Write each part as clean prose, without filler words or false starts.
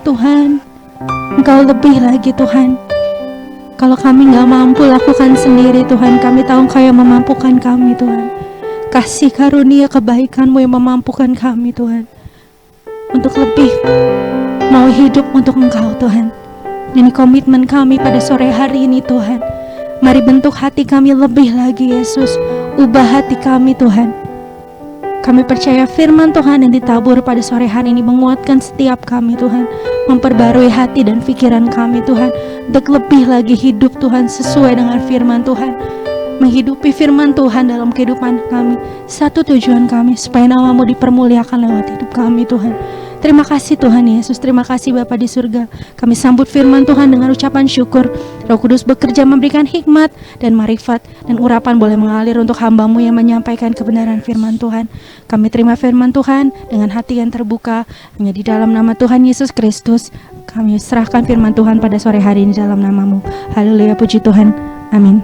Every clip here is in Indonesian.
Tuhan. Engkau lebih lagi Tuhan. Kalau kami gak mampu lakukan sendiri Tuhan, kami tahu Engkau yang memampukan kami Tuhan. Kasih karunia kebaikan-Mu yang memampukan kami Tuhan, untuk lebih mau hidup untuk Engkau Tuhan. Ini komitmen kami pada sore hari ini Tuhan. Mari bentuk hati kami lebih lagi Yesus. Ubah hati kami Tuhan. Kami percaya firman Tuhan yang ditabur pada sore hari ini menguatkan setiap kami Tuhan, memperbarui hati dan pikiran kami Tuhan, untuk lebih lagi hidup Tuhan sesuai dengan firman Tuhan, menghidupi firman Tuhan dalam kehidupan kami. Satu tujuan kami, supaya nama-Mu dipermuliakan lewat hidup kami Tuhan. Terima kasih Tuhan Yesus, terima kasih Bapa di surga. Kami sambut firman Tuhan dengan ucapan syukur. Roh Kudus bekerja memberikan hikmat dan marifat, dan urapan boleh mengalir untuk hamba-Mu yang menyampaikan kebenaran firman Tuhan. Kami terima firman Tuhan dengan hati yang terbuka, hanya di dalam nama Tuhan Yesus Kristus. Kami serahkan firman Tuhan pada sore hari ini dalam nama-Mu. Haleluya, puji Tuhan. Amin.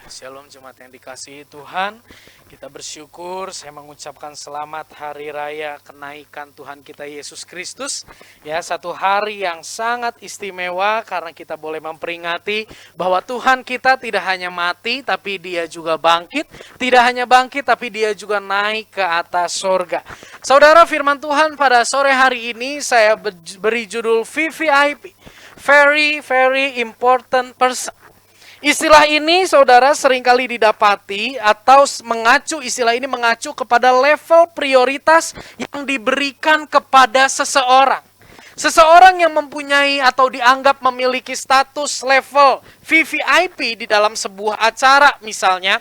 Shalom jemaat yang dikasihi Tuhan, kita bersyukur, saya mengucapkan selamat hari raya kenaikan Tuhan kita Yesus Kristus. Ya, satu hari yang sangat istimewa karena kita boleh memperingati bahwa Tuhan kita tidak hanya mati tapi Dia juga bangkit. Tidak hanya bangkit tapi Dia juga naik ke atas sorga. Saudara, firman Tuhan pada sore hari ini saya beri judul VVIP, Very Very Important Person. Istilah ini saudara seringkali didapati atau istilah ini mengacu kepada level prioritas yang diberikan kepada seseorang. Seseorang yang mempunyai atau dianggap memiliki status level VVIP di dalam sebuah acara misalnya,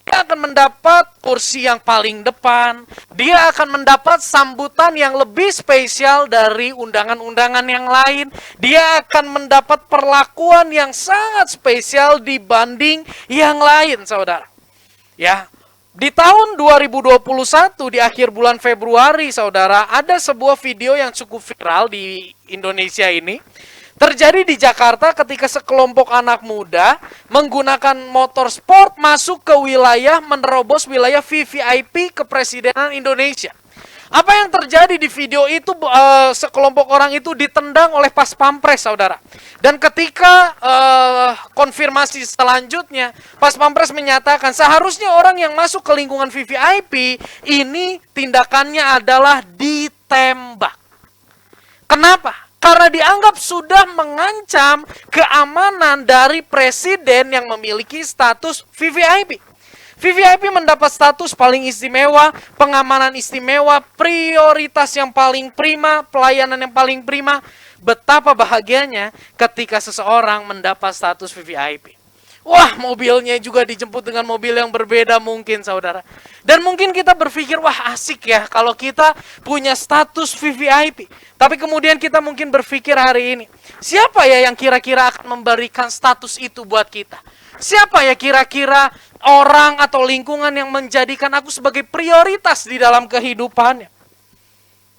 dia akan mendapat kursi yang paling depan, dia akan mendapat sambutan yang lebih spesial dari undangan-undangan yang lain, dia akan mendapat perlakuan yang sangat spesial dibanding yang lain, saudara. Ya, di tahun 2021 di akhir bulan Februari, saudara, ada sebuah video yang cukup viral di Indonesia ini. Terjadi di Jakarta ketika sekelompok anak muda menggunakan motor sport masuk ke wilayah, menerobos wilayah VVIP Kepresidenan Indonesia. Apa yang terjadi di video itu, sekelompok orang itu ditendang oleh Pas Pampres, saudara. Dan ketika konfirmasi selanjutnya, Pas Pampres menyatakan seharusnya orang yang masuk ke lingkungan VVIP ini tindakannya adalah ditembak. Kenapa? Karena dianggap sudah mengancam keamanan dari presiden yang memiliki status VVIP. VVIP mendapat status paling istimewa, pengamanan istimewa, prioritas yang paling prima, pelayanan yang paling prima. Betapa bahagianya ketika seseorang mendapat status VVIP. Wah, mobilnya juga dijemput dengan mobil yang berbeda mungkin, saudara. Dan mungkin kita berpikir, wah asik ya kalau kita punya status VVIP. Tapi kemudian kita mungkin berpikir hari ini, siapa ya yang kira-kira akan memberikan status itu buat kita? Siapa ya kira-kira orang atau lingkungan yang menjadikan aku sebagai prioritas di dalam kehidupannya?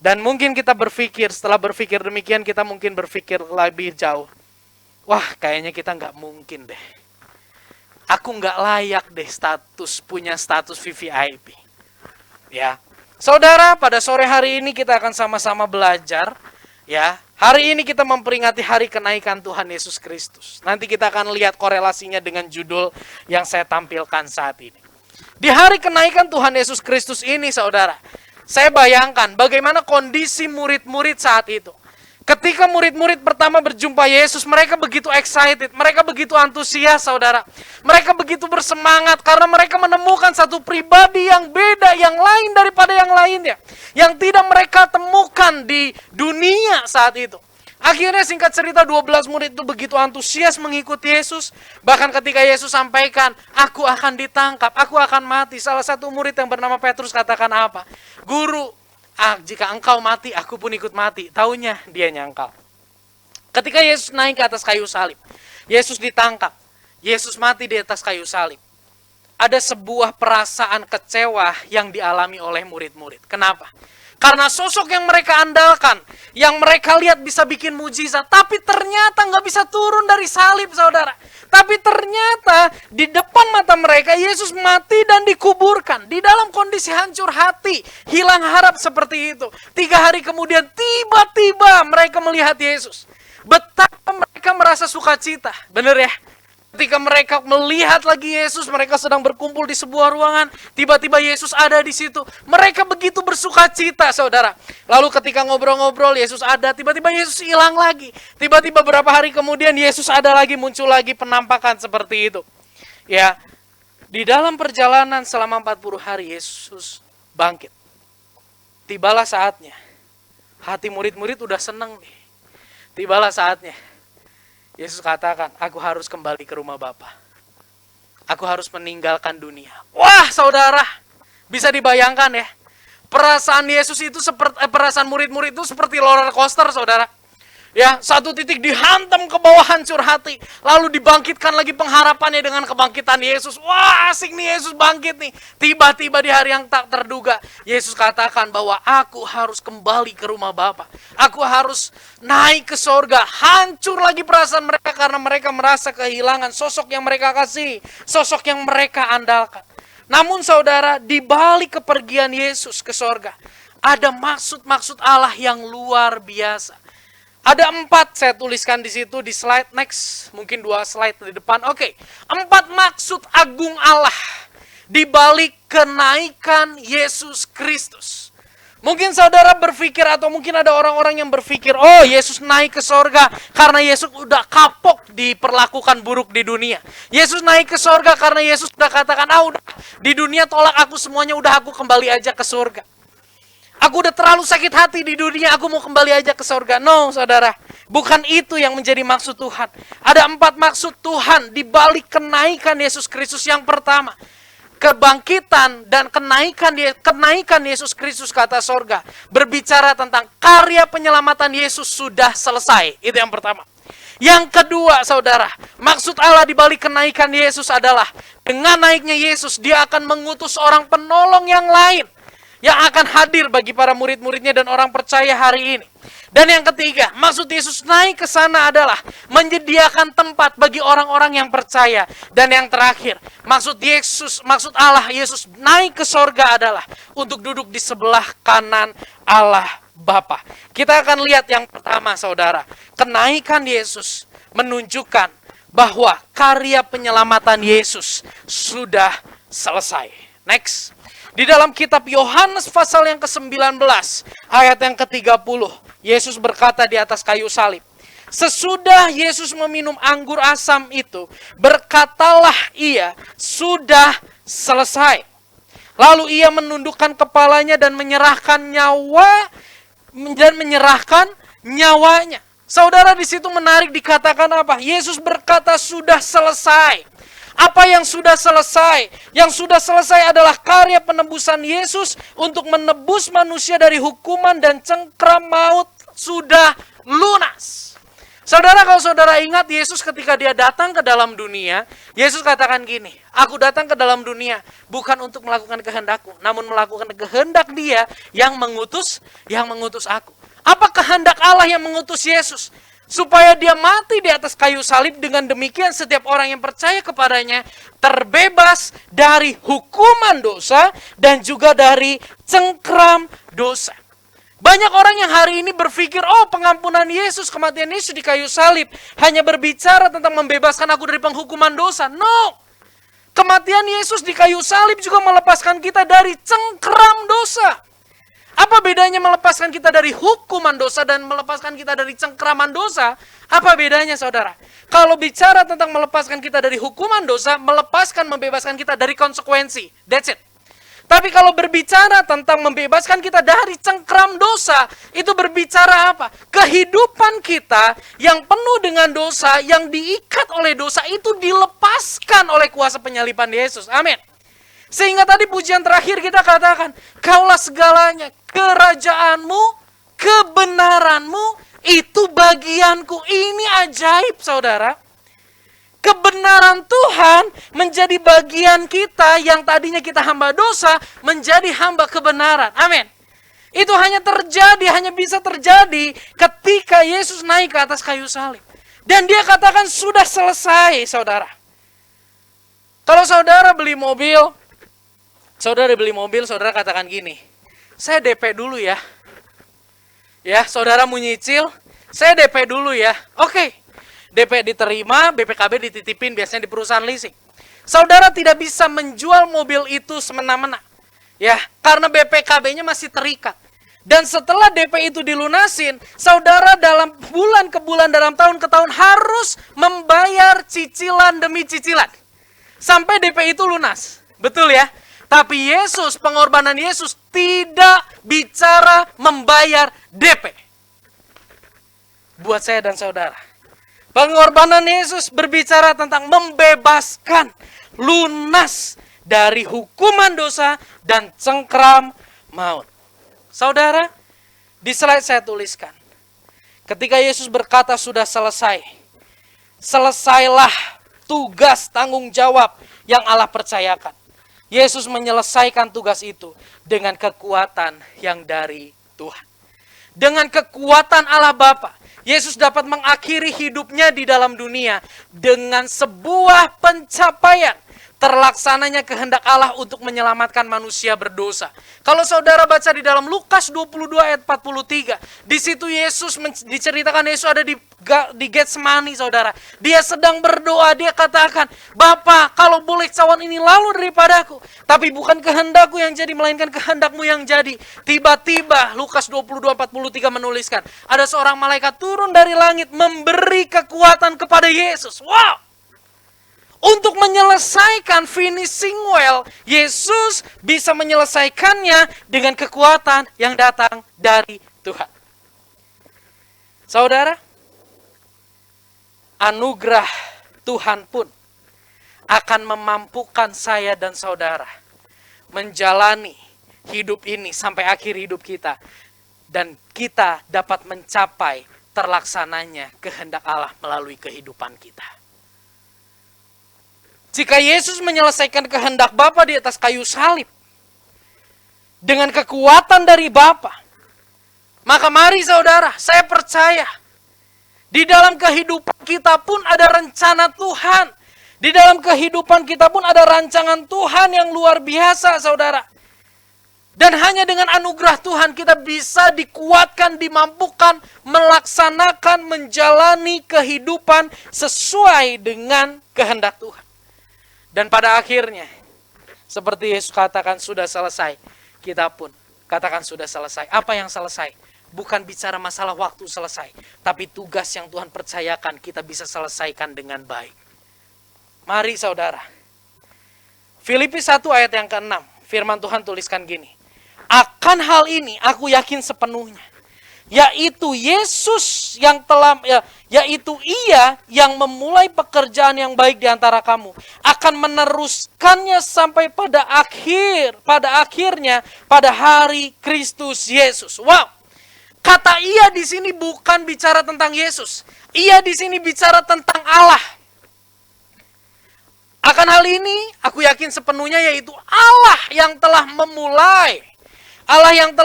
Dan mungkin kita berpikir, setelah berpikir demikian kita mungkin berpikir lebih jauh. Wah, kayaknya kita nggak mungkin deh. Aku nggak layak deh punya status VVIP. Ya, saudara, pada sore hari ini kita akan sama-sama belajar. Ya, hari ini kita memperingati hari kenaikan Tuhan Yesus Kristus. Nanti kita akan lihat korelasinya dengan judul yang saya tampilkan saat ini. Di hari kenaikan Tuhan Yesus Kristus ini, saudara, saya bayangkan bagaimana kondisi murid-murid saat itu. Ketika murid-murid pertama berjumpa Yesus, mereka begitu excited, mereka begitu antusias, saudara. Mereka begitu bersemangat karena mereka menemukan satu pribadi yang beda, yang lain daripada yang lainnya. Yang tidak mereka temukan di dunia saat itu. Akhirnya singkat cerita 12 murid itu begitu antusias mengikuti Yesus. Bahkan ketika Yesus sampaikan, aku akan ditangkap, aku akan mati. Salah satu murid yang bernama Petrus katakan apa? Guru, jika engkau mati, aku pun ikut mati. Taunya dia nyangkal. Ketika Yesus naik ke atas kayu salib, Yesus ditangkap, Yesus mati di atas kayu salib. ada sebuah perasaan kecewa yang dialami oleh murid-murid. Kenapa? Karena sosok yang mereka andalkan, yang mereka lihat bisa bikin mujizat, tapi ternyata nggak bisa turun dari salib, saudara. Tapi ternyata di depan mata mereka Yesus mati dan dikuburkan. Di dalam kondisi hancur hati, hilang harap seperti itu. 3 hari kemudian tiba-tiba mereka melihat Yesus. Betapa mereka merasa sukacita, bener ya? Ketika mereka melihat lagi Yesus, mereka sedang berkumpul di sebuah ruangan, tiba-tiba Yesus ada di situ. Mereka begitu bersukacita, saudara. Lalu ketika ngobrol-ngobrol, Yesus ada, tiba-tiba Yesus hilang lagi. Tiba-tiba beberapa hari kemudian Yesus ada lagi, muncul lagi penampakan seperti itu. Ya, di dalam perjalanan selama 40 hari Yesus bangkit. Tibalah saatnya. Hati murid-murid udah seneng nih. Tibalah saatnya. Yesus katakan, aku harus kembali ke rumah Bapa. Aku harus meninggalkan dunia. Wah, saudara, bisa dibayangkan ya. Perasaan Yesus itu perasaan murid-murid itu seperti roller coaster, saudara. Ya, satu titik dihantam ke bawah hancur hati, lalu dibangkitkan lagi pengharapannya dengan kebangkitan Yesus. Wah, asik nih Yesus bangkit nih. Tiba-tiba di hari yang tak terduga, Yesus katakan bahwa aku harus kembali ke rumah Bapa. Aku harus naik ke sorga. Hancur lagi perasaan mereka karena mereka merasa kehilangan sosok yang mereka kasih, sosok yang mereka andalkan. Namun saudara, di balik kepergian Yesus ke sorga, ada maksud-maksud Allah yang luar biasa. Ada 4 saya tuliskan di situ di slide next, mungkin 2 slide di depan. Oke, 4 maksud agung Allah di balik kenaikan Yesus Kristus. Mungkin saudara berpikir atau mungkin ada orang-orang yang berpikir, oh Yesus naik ke sorga karena Yesus udah kapok diperlakukan buruk di dunia. Yesus naik ke sorga karena Yesus udah katakan, udah di dunia tolak aku semuanya, udah aku kembali aja ke sorga. Aku udah terlalu sakit hati di dunia, aku mau kembali aja ke sorga. No, saudara. Bukan itu yang menjadi maksud Tuhan. Ada 4 maksud Tuhan di balik kenaikan Yesus Kristus. Yang pertama, kebangkitan dan kenaikan Yesus Kristus ke atas sorga. Berbicara tentang karya penyelamatan Yesus sudah selesai. Itu yang pertama. Yang kedua, saudara, maksud Allah di balik kenaikan Yesus adalah dengan naiknya Yesus, dia akan mengutus orang penolong yang lain yang akan hadir bagi para murid-muridnya dan orang percaya hari ini. Dan yang ketiga, maksud Yesus naik ke sana adalah menyediakan tempat bagi orang-orang yang percaya. Dan yang terakhir, maksud Allah Yesus naik ke sorga adalah untuk duduk di sebelah kanan Allah Bapa. Kita akan lihat yang pertama, saudara. Kenaikan Yesus menunjukkan bahwa karya penyelamatan Yesus sudah selesai. Next. Di dalam kitab Yohanes pasal yang ke-19, ayat yang ke-30, Yesus berkata di atas kayu salib, sesudah Yesus meminum anggur asam itu, berkatalah ia, sudah selesai. Lalu ia menundukkan kepalanya dan menyerahkan nyawanya. Saudara, di situ menarik dikatakan apa? Yesus berkata sudah selesai. Apa yang sudah selesai? Yang sudah selesai adalah karya penebusan Yesus untuk menebus manusia dari hukuman dan cengkram maut sudah lunas. Saudara, kalau saudara ingat Yesus ketika dia datang ke dalam dunia, Yesus katakan gini, aku datang ke dalam dunia bukan untuk melakukan kehendakku, namun melakukan kehendak Dia yang mengutus aku. Apa kehendak Allah yang mengutus Yesus? Supaya dia mati di atas kayu salib, dengan demikian setiap orang yang percaya kepadanya terbebas dari hukuman dosa dan juga dari cengkram dosa. Banyak orang yang hari ini berpikir, oh pengampunan Yesus, kematian Yesus di kayu salib hanya berbicara tentang membebaskan aku dari penghukuman dosa. No, kematian Yesus di kayu salib juga melepaskan kita dari cengkram dosa. Apa bedanya melepaskan kita dari hukuman dosa dan melepaskan kita dari cengkraman dosa? Apa bedanya, saudara? Kalau bicara tentang melepaskan kita dari hukuman dosa, membebaskan kita dari konsekuensi. That's it. Tapi kalau berbicara tentang membebaskan kita dari cengkram dosa, itu berbicara apa? Kehidupan kita yang penuh dengan dosa, yang diikat oleh dosa, itu dilepaskan oleh kuasa penyaliban Yesus. Amin. Sehingga tadi pujian terakhir kita katakan, kaulah segalanya, kerajaanmu, kebenaranmu, itu bagianku. Ini ajaib, saudara. kebenaran Tuhan menjadi bagian kita yang tadinya kita hamba dosa, menjadi hamba kebenaran. Amin. Itu hanya bisa terjadi ketika Yesus naik ke atas kayu salib. Dan dia katakan sudah selesai, saudara. Kalau saudara beli mobil, saudara katakan gini, saya DP dulu ya. Ya, saudara mau nyicil, saya DP dulu ya. Oke. DP diterima, BPKB dititipin biasanya di perusahaan leasing. Saudara tidak bisa menjual mobil itu semena-mena. Ya, karena BPKB-nya masih terikat. Dan setelah DP itu dilunasin, saudara dalam bulan ke bulan, dalam tahun ke tahun harus membayar cicilan demi cicilan. Sampai DP itu lunas. Betul ya? Tapi Yesus, pengorbanan Yesus tidak bicara membayar DP. Buat saya dan saudara. Pengorbanan Yesus berbicara tentang membebaskan, lunas dari hukuman dosa dan cengkram maut. Saudara, di slide saya tuliskan, ketika Yesus berkata sudah selesai, selesailah tugas tanggung jawab yang Allah percayakan. Yesus menyelesaikan tugas itu dengan kekuatan yang dari Tuhan. Dengan kekuatan Allah Bapa, Yesus dapat mengakhiri hidupnya di dalam dunia dengan sebuah pencapaian. Terlaksananya kehendak Allah untuk menyelamatkan manusia berdosa. Kalau saudara baca di dalam Lukas 22 ayat 43, di situ Yesus diceritakan Yesus ada di Getsemani, saudara. Dia sedang berdoa, dia katakan, Bapa, kalau boleh cawan ini lalu daripadaku, tapi bukan kehendakku yang jadi, melainkan kehendakmu yang jadi. Tiba-tiba Lukas 22:43 menuliskan, ada seorang malaikat turun dari langit memberi kekuatan kepada Yesus. Wow! Untuk menyelesaikan finishing well, Yesus bisa menyelesaikannya dengan kekuatan yang datang dari Tuhan. Saudara, anugerah Tuhan pun akan memampukan saya dan saudara menjalani hidup ini sampai akhir hidup kita. Dan kita dapat mencapai terlaksananya kehendak Allah melalui kehidupan kita. Jika Yesus menyelesaikan kehendak Bapa di atas kayu salib dengan kekuatan dari Bapa, maka mari saudara, saya percaya di dalam kehidupan kita pun ada rencana Tuhan. Di dalam kehidupan kita pun ada rancangan Tuhan yang luar biasa, saudara. Dan hanya dengan anugerah Tuhan kita bisa dikuatkan, dimampukan, melaksanakan, menjalani kehidupan sesuai dengan kehendak Tuhan. Dan pada akhirnya, seperti Yesus katakan sudah selesai, kita pun katakan sudah selesai. Apa yang selesai? Bukan bicara masalah waktu selesai, tapi tugas yang Tuhan percayakan kita bisa selesaikan dengan baik. Mari saudara, Filipi 1 ayat yang ke-6, firman Tuhan tuliskan gini, akan hal ini aku yakin sepenuhnya, yaitu Yesus yang yaitu Ia yang memulai pekerjaan yang baik di antara kamu akan meneruskannya sampai pada akhirnya pada hari Kristus Yesus. Wow. Kata Ia di sini bukan bicara tentang Yesus. Ia di sini bicara tentang Allah. Akan hal ini aku yakin sepenuhnya, yaitu Allah yang telah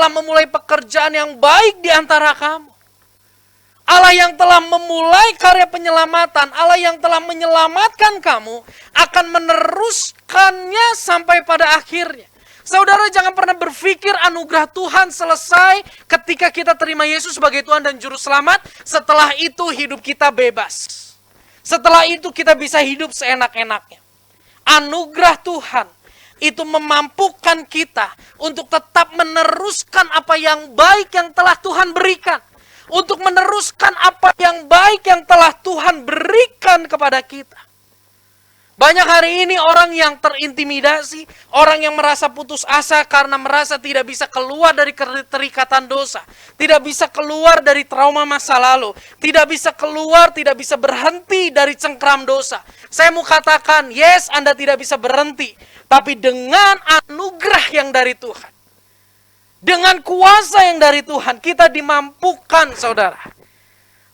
memulai pekerjaan yang baik di antara kamu. Allah yang telah memulai karya penyelamatan, Allah yang telah menyelamatkan kamu, akan meneruskannya sampai pada akhirnya. Saudara jangan pernah berpikir anugerah Tuhan selesai ketika kita terima Yesus sebagai Tuhan dan Juru Selamat. Setelah itu hidup kita bebas. Setelah itu kita bisa hidup seenak-enaknya. Anugerah Tuhan itu memampukan kita untuk tetap meneruskan apa yang baik yang telah Tuhan berikan. Untuk meneruskan apa yang baik yang telah Tuhan berikan kepada kita. Banyak hari ini orang yang terintimidasi, orang yang merasa putus asa karena merasa tidak bisa keluar dari keterikatan dosa. Tidak bisa keluar dari trauma masa lalu. Tidak bisa keluar, tidak bisa berhenti dari cengkram dosa. Saya mau katakan, yes, Anda tidak bisa berhenti. Tapi dengan anugerah yang dari Tuhan. Dengan kuasa yang dari Tuhan, kita dimampukan, saudara.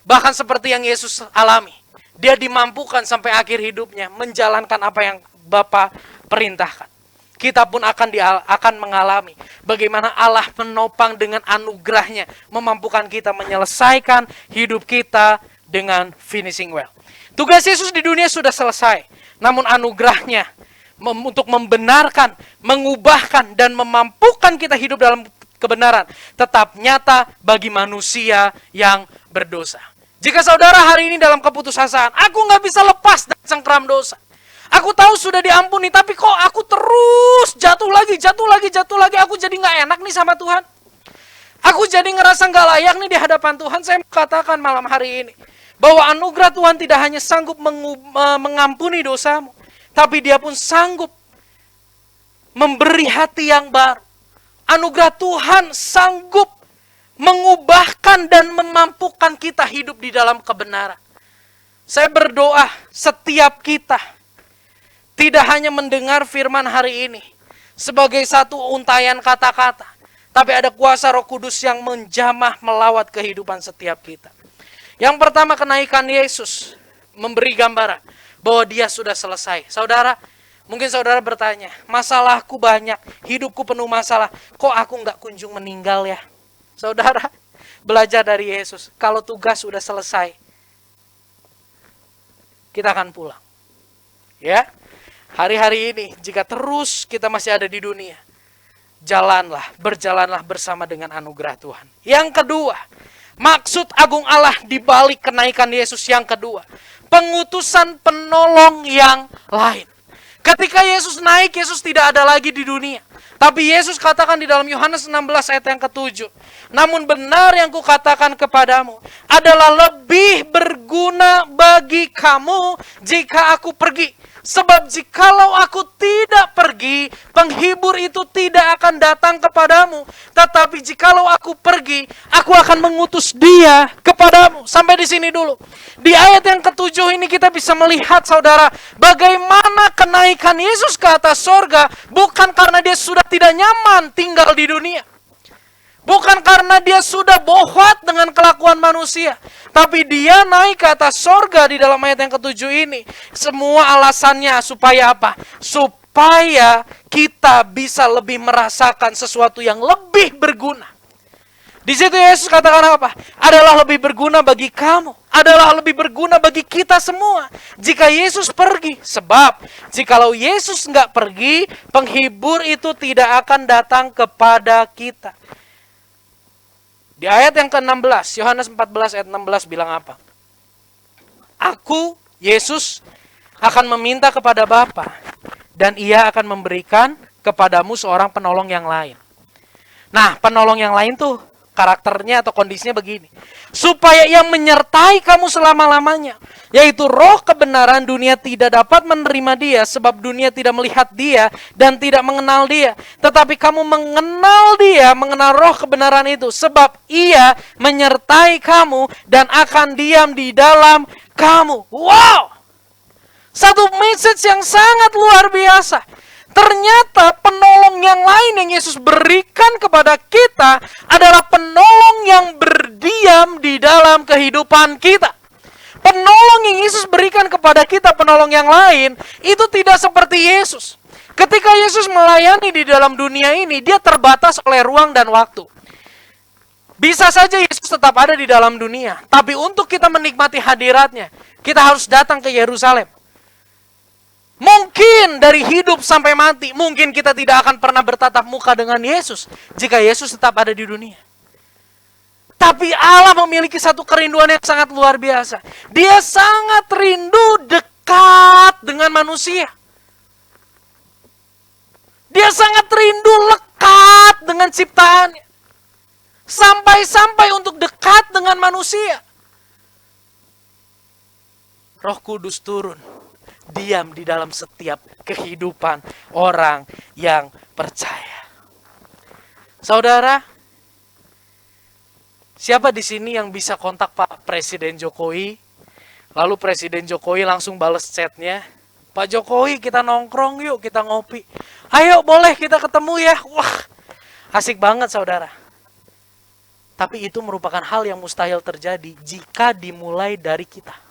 Bahkan seperti yang Yesus alami. Dia dimampukan sampai akhir hidupnya menjalankan apa yang Bapa perintahkan. Kita pun akan mengalami bagaimana Allah menopang dengan anugerahnya, memampukan kita menyelesaikan hidup kita dengan finishing well. Tugas Yesus di dunia sudah selesai, namun anugerahnya untuk membenarkan, mengubahkan, dan memampukan kita hidup dalam kebenaran tetap nyata bagi manusia yang berdosa. Jika saudara hari ini dalam keputusasaan, aku nggak bisa lepas dari cengkram dosa. Aku tahu sudah diampuni, tapi kok aku terus jatuh lagi. Aku jadi nggak enak nih sama Tuhan. Aku jadi ngerasa nggak layak nih di hadapan Tuhan. Saya mau katakan malam hari ini, bahwa anugerah Tuhan tidak hanya sanggup mengampuni dosamu, tapi Dia pun sanggup memberi hati yang baru. Anugerah Tuhan sanggup mengubahkan dan memampukan kita hidup di dalam kebenaran. Saya berdoa setiap kita tidak hanya mendengar firman hari ini sebagai satu untayan kata-kata, tapi ada kuasa Roh Kudus yang menjamah melawat kehidupan setiap kita. Yang pertama, kenaikan Yesus memberi gambaran bahwa Dia sudah selesai. Saudara, mungkin saudara bertanya, masalahku banyak, hidupku penuh masalah, kok aku nggak kunjung meninggal ya? Saudara, belajar dari Yesus. Kalau tugas sudah selesai, kita akan pulang. Ya, hari-hari ini, jika terus kita masih ada di dunia, berjalanlah bersama dengan anugerah Tuhan. Yang kedua, maksud agung Allah di balik kenaikan Yesus yang kedua, pengutusan penolong yang lain. Ketika Yesus naik, Yesus tidak ada lagi di dunia. Tapi Yesus katakan di dalam Yohanes 16 ayat yang ke-7. Namun benar yang kukatakan kepadamu adalah lebih berguna bagi kamu jika aku pergi. Sebab jikalau aku tidak pergi, penghibur itu tidak akan datang kepadamu. Tetapi jikalau aku pergi, aku akan mengutus Dia kepadamu. Sampai di sini dulu. Di ayat yang ke-7 ini kita bisa melihat, saudara, bagaimana kenaikan Yesus ke atas sorga bukan karena Dia sudah tidak nyaman tinggal di dunia. Bukan karena Dia sudah bohwat dengan kelakuan manusia. Tapi Dia naik ke atas sorga di dalam ayat yang ke-7 ini. Semua alasannya supaya apa? Supaya kita bisa lebih merasakan sesuatu yang lebih berguna. Di situ Yesus katakan apa? Adalah lebih berguna bagi kamu. Adalah lebih berguna bagi kita semua. Jika Yesus pergi. Sebab jikalau Yesus nggak pergi, penghibur itu tidak akan datang kepada kita. Di ayat yang ke-16, Yohanes 14 ayat 16 bilang apa? Aku, Yesus, akan meminta kepada Bapa, dan Ia akan memberikan kepadamu seorang penolong yang lain. Nah, penolong yang lain tuh karakternya atau kondisinya begini. Supaya Ia menyertai kamu selama-lamanya. Yaitu roh kebenaran, dunia tidak dapat menerima Dia, sebab dunia tidak melihat Dia dan tidak mengenal Dia. Tetapi kamu mengenal Dia, mengenal roh kebenaran itu. Sebab Ia menyertai kamu dan akan diam di dalam kamu. Wow! Satu message yang sangat luar biasa. Ternyata penolong yang lain yang Yesus berikan kepada kita adalah penolong yang berdiam di dalam kehidupan kita. Penolong yang Yesus berikan kepada kita, penolong yang lain, itu tidak seperti Yesus. Ketika Yesus melayani di dalam dunia ini, Dia terbatas oleh ruang dan waktu. Bisa saja Yesus tetap ada di dalam dunia, tapi untuk kita menikmati hadiratnya, kita harus datang ke Yerusalem. Mungkin dari hidup sampai mati, mungkin kita tidak akan pernah bertatap muka dengan Yesus jika Yesus tetap ada di dunia. Tapi Allah memiliki satu kerinduan yang sangat luar biasa. Dia sangat rindu dekat dengan manusia. Dia sangat rindu lekat dengan ciptaannya. Sampai-sampai untuk dekat dengan manusia. Roh Kudus turun. Diam di dalam setiap kehidupan orang yang percaya. Saudara, siapa di sini yang bisa kontak Pak Presiden Jokowi? Lalu Presiden Jokowi langsung bales chatnya. Pak Jokowi, kita nongkrong yuk, kita ngopi. Ayo boleh kita ketemu ya. Wah, asik banget saudara. Tapi itu merupakan hal yang mustahil terjadi jika dimulai dari kita.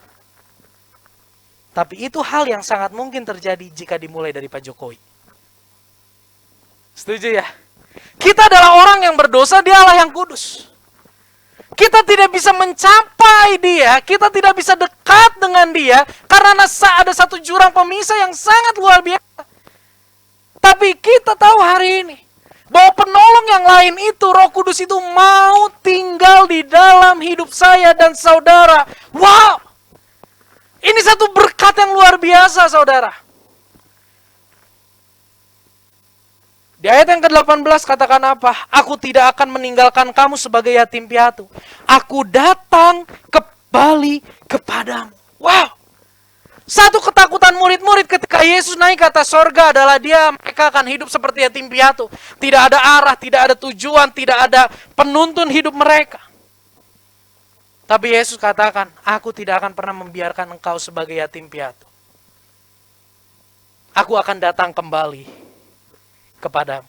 Tapi itu hal yang sangat mungkin terjadi jika dimulai dari Pak Jokowi. Setuju ya? Kita adalah orang yang berdosa, dia Allah yang kudus. Kita tidak bisa mencapai dia, kita tidak bisa dekat dengan dia, karena ada satu jurang pemisah yang sangat luar biasa. Tapi kita tahu hari ini, bahwa penolong yang lain itu, Roh Kudus itu mau tinggal di dalam hidup saya dan saudara. Wow! Ini satu berkat yang luar biasa, saudara. Di ayat yang ke-18 katakan apa? Aku tidak akan meninggalkan kamu sebagai yatim piatu. Aku datang kembali kepadamu. Wow! Satu ketakutan murid-murid ketika Yesus naik ke atas sorga adalah mereka akan hidup seperti yatim piatu. Tidak ada arah, tidak ada tujuan, tidak ada penuntun hidup mereka. Tapi Yesus katakan, aku tidak akan pernah membiarkan engkau sebagai yatim piatu. Aku akan datang kembali kepadamu.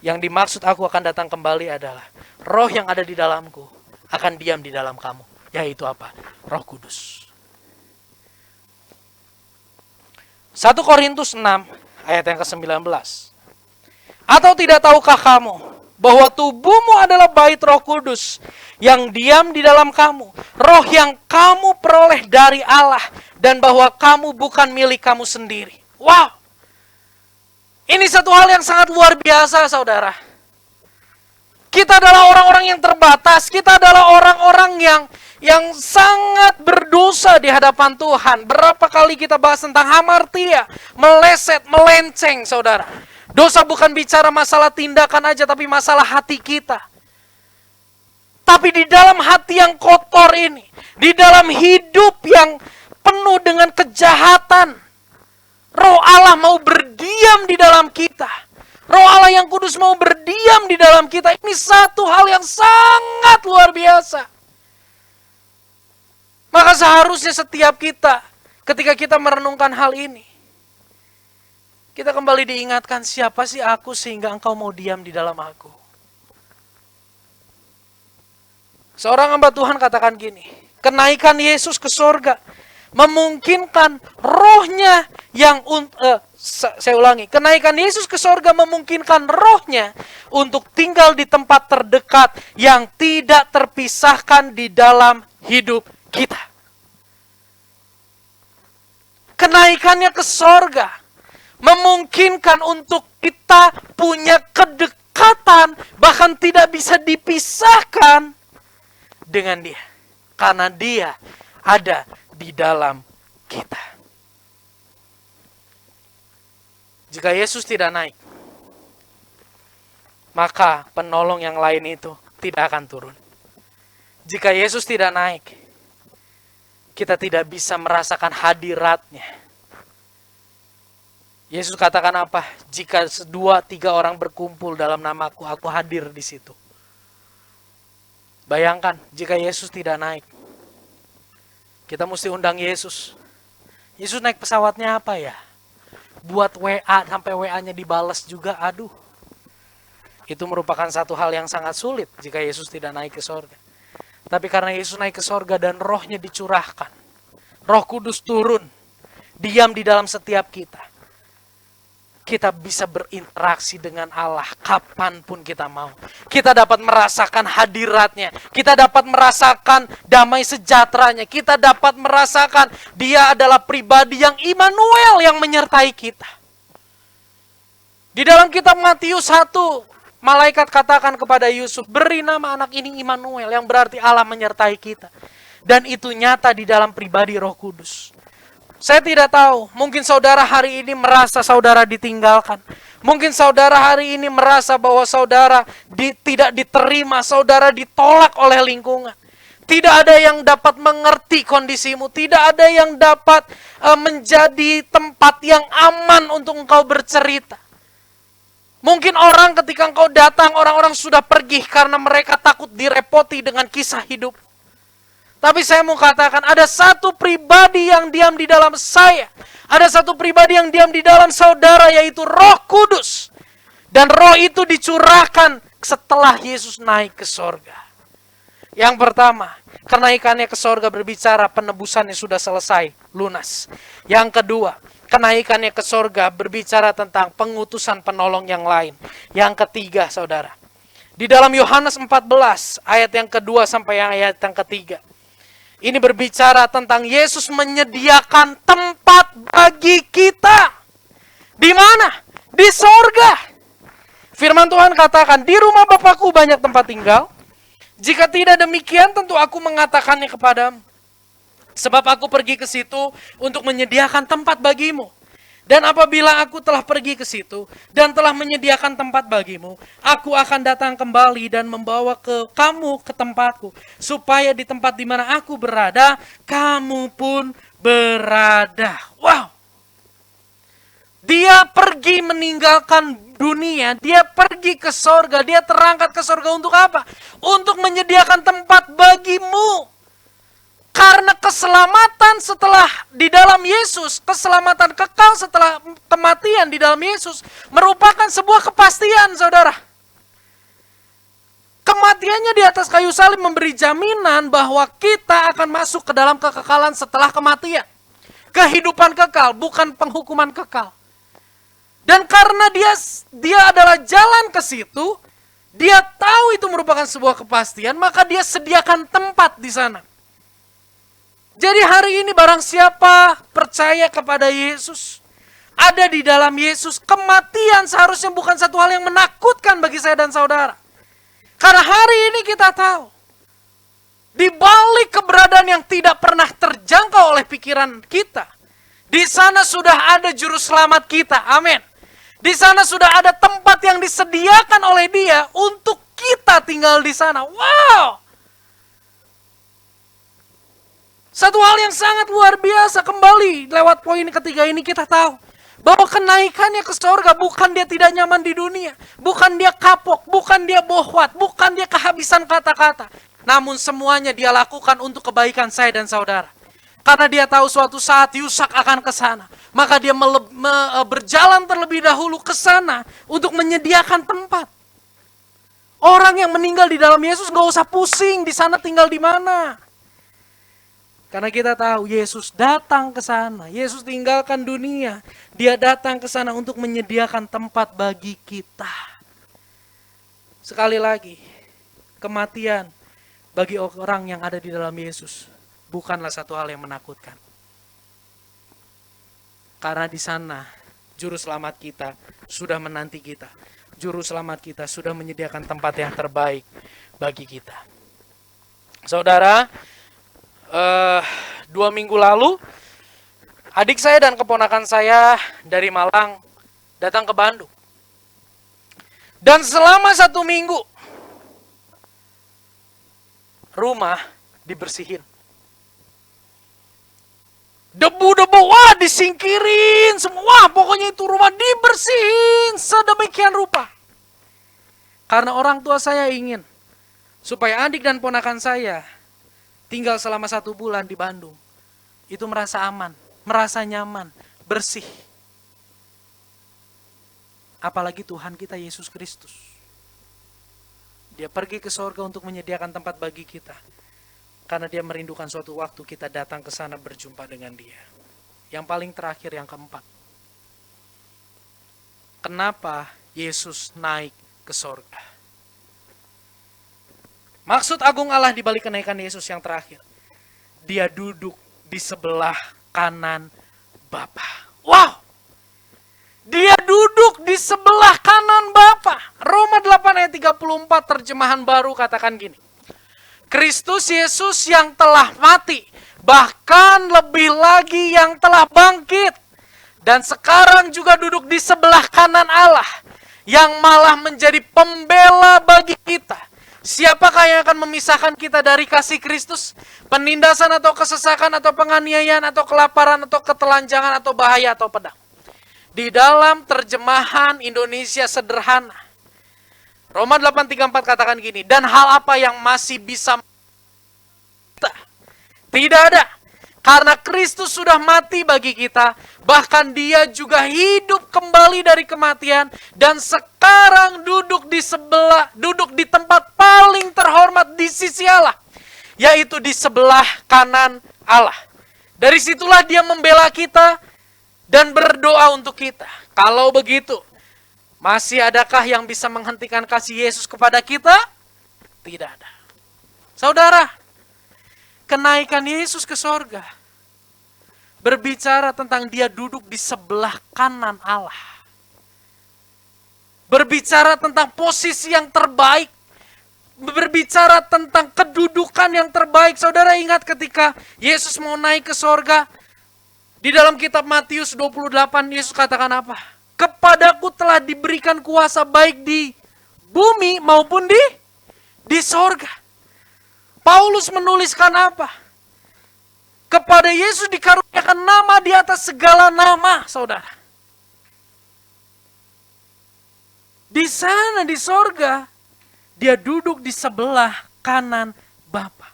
Yang dimaksud aku akan datang kembali adalah roh yang ada di dalamku akan diam di dalam kamu. Yaitu apa? Roh Kudus. 1 Korintus 6 ayat yang ke-19. Atau tidak tahukah kamu bahwa tubuhmu adalah bait Roh Kudus yang diam di dalam kamu, roh yang kamu peroleh dari Allah, dan bahwa kamu bukan milik kamu sendiri. Wow! Ini satu hal yang sangat luar biasa, saudara. Kita adalah orang-orang yang terbatas, kita adalah orang-orang yang sangat berdosa di hadapan Tuhan. Berapa kali kita bahas tentang hamartia, meleset, melenceng, saudara. Dosa bukan bicara masalah tindakan aja, tapi masalah hati kita. Tapi di dalam hati yang kotor ini, di dalam hidup yang penuh dengan kejahatan, Roh Allah mau berdiam di dalam kita. Roh Allah yang kudus mau berdiam di dalam kita. Ini satu hal yang sangat luar biasa. Maka seharusnya setiap kita, ketika kita merenungkan hal ini, kita kembali diingatkan, siapa sih aku sehingga engkau mau diam di dalam aku. Seorang hamba Tuhan katakan gini, kenaikan Yesus ke sorga memungkinkan rohnya yang, saya ulangi, kenaikan Yesus ke sorga memungkinkan rohnya untuk tinggal di tempat terdekat yang tidak terpisahkan di dalam hidup kita. Kenaikannya ke sorga memungkinkan untuk kita punya kedekatan, bahkan tidak bisa dipisahkan dengan dia. Karena dia ada di dalam kita. Jika Yesus tidak naik, maka penolong yang lain itu tidak akan turun. Jika Yesus tidak naik, kita tidak bisa merasakan hadiratnya. Yesus katakan apa? Jika 2-3 orang berkumpul dalam namaku, aku hadir di situ. Bayangkan, jika Yesus tidak naik, kita mesti undang Yesus. Yesus naik pesawatnya apa ya? Buat WA, sampai WA-nya dibales juga, aduh. Itu merupakan satu hal yang sangat sulit jika Yesus tidak naik ke sorga. Tapi karena Yesus naik ke sorga dan rohnya dicurahkan, Roh Kudus turun, diam di dalam setiap kita. Kita bisa berinteraksi dengan Allah kapanpun kita mau. Kita dapat merasakan hadiratnya. Kita dapat merasakan damai sejahteranya. Kita dapat merasakan dia adalah pribadi yang Immanuel yang menyertai kita. Di dalam kitab Matius 1, malaikat katakan kepada Yusuf, beri nama anak ini Immanuel, yang berarti Allah menyertai kita. Dan itu nyata di dalam pribadi Roh Kudus. Saya tidak tahu, mungkin saudara hari ini merasa saudara ditinggalkan. Mungkin saudara hari ini merasa bahwa saudara tidak diterima, saudara ditolak oleh lingkungan. Tidak ada yang dapat mengerti kondisimu, tidak ada yang dapat menjadi tempat yang aman untuk engkau bercerita. Mungkin orang ketika engkau datang, orang-orang sudah pergi karena mereka takut direpoti dengan kisah hidup. Tapi saya mau katakan, ada satu pribadi yang diam di dalam saya. Ada satu pribadi yang diam di dalam saudara, yaitu Roh Kudus. Dan roh itu dicurahkan setelah Yesus naik ke sorga. Yang pertama, kenaikannya ke sorga berbicara penebusannya sudah selesai, lunas. Yang kedua, kenaikannya ke sorga berbicara tentang pengutusan penolong yang lain. Yang ketiga, saudara, di dalam Yohanes 14, ayat yang kedua sampai ayat yang ketiga, ini berbicara tentang Yesus menyediakan tempat bagi kita. Di mana? Di sorga. Firman Tuhan katakan, di rumah Bapakku banyak tempat tinggal. Jika tidak demikian, tentu aku mengatakannya kepadamu. Sebab aku pergi ke situ untuk menyediakan tempat bagimu. Dan apabila aku telah pergi ke situ dan telah menyediakan tempat bagimu, aku akan datang kembali dan membawa kamu ke tempatku, supaya di tempat di mana aku berada, kamu pun berada. Wow! Dia pergi meninggalkan dunia, dia pergi ke sorga, dia terangkat ke sorga untuk apa? Untuk menyediakan tempat bagimu. Karena keselamatan setelah di dalam Yesus, keselamatan kekal setelah kematian di dalam Yesus, merupakan sebuah kepastian, saudara. Kematiannya di atas kayu salib memberi jaminan bahwa kita akan masuk ke dalam kekekalan setelah kematian. Kehidupan kekal, bukan penghukuman kekal. Dan karena dia adalah jalan ke situ, dia tahu itu merupakan sebuah kepastian, maka dia sediakan tempat di sana. Jadi hari ini barang siapa percaya kepada Yesus, ada di dalam Yesus, kematian seharusnya bukan satu hal yang menakutkan bagi saya dan saudara. Karena hari ini kita tahu, di balik keberadaan yang tidak pernah terjangkau oleh pikiran kita, di sana sudah ada juru selamat kita, amin. Di sana sudah ada tempat yang disediakan oleh Dia untuk kita tinggal di sana. Wow! Satu hal yang sangat luar biasa, kembali lewat poin ketiga ini kita tahu bahwa kenaikannya ke sorga bukan dia tidak nyaman di dunia, bukan dia kapok, bukan dia bohwat, bukan dia kehabisan kata-kata. Namun semuanya dia lakukan untuk kebaikan saya dan saudara. Karena dia tahu suatu saat Yusak akan ke sana. Maka dia berjalan terlebih dahulu ke sana untuk menyediakan tempat. Orang yang meninggal di dalam Yesus gak usah pusing di sana tinggal di mana. Karena kita tahu Yesus datang ke sana. Yesus tinggalkan dunia. Dia datang ke sana untuk menyediakan tempat bagi kita. Sekali lagi, kematian bagi orang yang ada di dalam Yesus bukanlah satu hal yang menakutkan. Karena di sana juru selamat kita sudah menanti kita. Juru selamat kita sudah menyediakan tempat yang terbaik bagi kita. Saudara, 2 minggu lalu adik saya dan keponakan saya dari Malang datang ke Bandung. Dan selama 1 minggu rumah dibersihin. Debu-debu, wah disingkirin semua, pokoknya itu rumah dibersihin sedemikian rupa. Karena orang tua saya ingin supaya adik dan ponakan saya tinggal selama 1 bulan di Bandung. Itu merasa aman, merasa nyaman, bersih. Apalagi Tuhan kita Yesus Kristus. Dia pergi ke sorga untuk menyediakan tempat bagi kita. Karena dia merindukan suatu waktu kita datang ke sana berjumpa dengan dia. Yang paling terakhir, yang keempat. Kenapa Yesus naik ke sorga? Maksud agung Allah di balik kenaikan Yesus yang terakhir. Dia duduk di sebelah kanan Bapa. Wow! Dia duduk di sebelah kanan Bapa. Roma 8 ayat 34 terjemahan baru katakan gini. Kristus Yesus yang telah mati, bahkan lebih lagi yang telah bangkit, dan sekarang juga duduk di sebelah kanan Allah, yang malah menjadi pembela bagi kita. Siapakah yang akan memisahkan kita dari kasih Kristus? Penindasan atau kesesakan atau penganiayaan atau kelaparan atau ketelanjangan atau bahaya atau pedang. Di dalam terjemahan Indonesia sederhana, Roma 8:34 katakan gini, dan hal apa yang masih bisa kita? Tidak ada. Karena Kristus sudah mati bagi kita, bahkan dia juga hidup kembali dari kematian dan sekarang duduk di tempat paling terhormat di sisi Allah. yaitu di sebelah kanan Allah. Dari situlah dia membela kita dan berdoa untuk kita. Kalau begitu, masih adakah yang bisa menghentikan kasih Yesus kepada kita? Tidak ada. Saudara, kenaikan Yesus ke sorga berbicara tentang dia duduk di sebelah kanan Allah. Berbicara tentang posisi yang terbaik. Berbicara tentang kedudukan yang terbaik. Saudara ingat ketika Yesus mau naik ke sorga, di dalam kitab Matius 28, Yesus katakan apa? Kepadaku telah diberikan kuasa baik di bumi maupun di sorga. Paulus menuliskan apa? Kepada Yesus dikaruniakan nama di atas segala nama, saudara. Di sana, di sorga, dia duduk di sebelah kanan Bapa.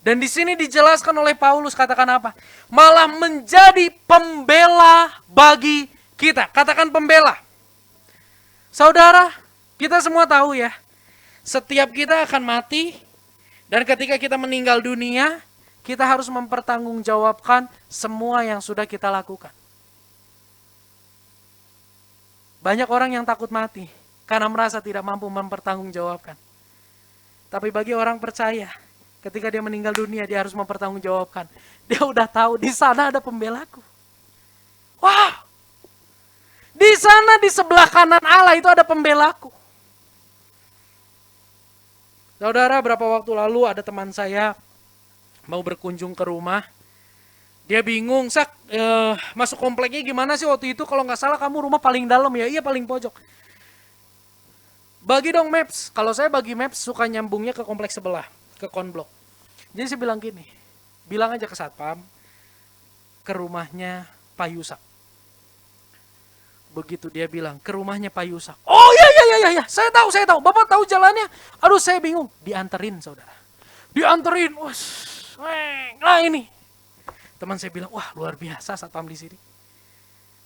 Dan di sini dijelaskan oleh Paulus, katakan apa? Malah menjadi pembela bagi kita. Katakan pembela. Saudara, kita semua tahu ya, setiap kita akan mati, dan ketika kita meninggal dunia, kita harus mempertanggungjawabkan semua yang sudah kita lakukan. Banyak orang yang takut mati, karena merasa tidak mampu mempertanggungjawabkan. Tapi bagi orang percaya, ketika dia meninggal dunia, dia harus mempertanggungjawabkan. Dia udah tahu, di sana ada pembelaku. Wow! Di sana, di sebelah kanan Allah itu ada pembelaku. Saudara, berapa waktu lalu ada teman saya mau berkunjung ke rumah. Dia bingung, Sak, masuk kompleknya gimana sih waktu itu? Kalau nggak salah kamu rumah paling dalam ya? Iya, paling pojok. Bagi dong maps. Kalau saya bagi maps suka nyambungnya ke kompleks sebelah, ke konblok. Jadi saya bilang gini, bilang aja ke satpam, ke rumahnya Pak Yusak. Begitu dia bilang, ke rumahnya Pak Yusak. Oh iya, saya tahu. Bapak tahu jalannya. Aduh, saya bingung. Dianterin, saudara. Dianterin. Nah ini. Teman saya bilang, wah luar biasa satpam di sini.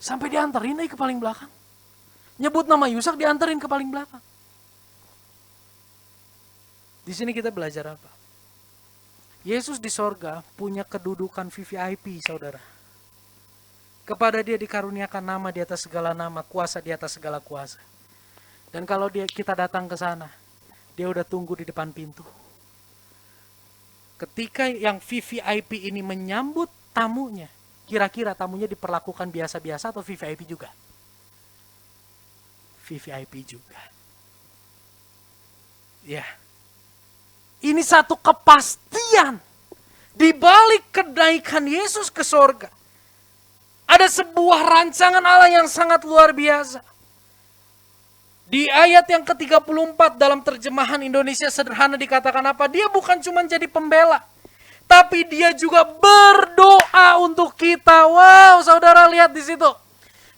Sampai dianterin ke paling belakang. Nyebut nama Yusak, dianterin ke paling belakang. Di sini kita belajar apa? Yesus di sorga punya kedudukan VVIP, saudara. Kepada dia dikaruniakan nama di atas segala nama, kuasa di atas segala kuasa. Dan kalau kita datang ke sana, dia udah tunggu di depan pintu. Ketika yang VVIP ini menyambut tamunya, kira-kira tamunya diperlakukan biasa-biasa atau VVIP juga? VVIP juga. Ya. Ini satu kepastian. Di balik kenaikan Yesus ke sorga, ada sebuah rancangan Allah yang sangat luar biasa. Di ayat yang ke-34 dalam terjemahan Indonesia sederhana dikatakan apa? Dia bukan cuma jadi pembela, tapi dia juga berdoa untuk kita. Wow, saudara lihat di situ.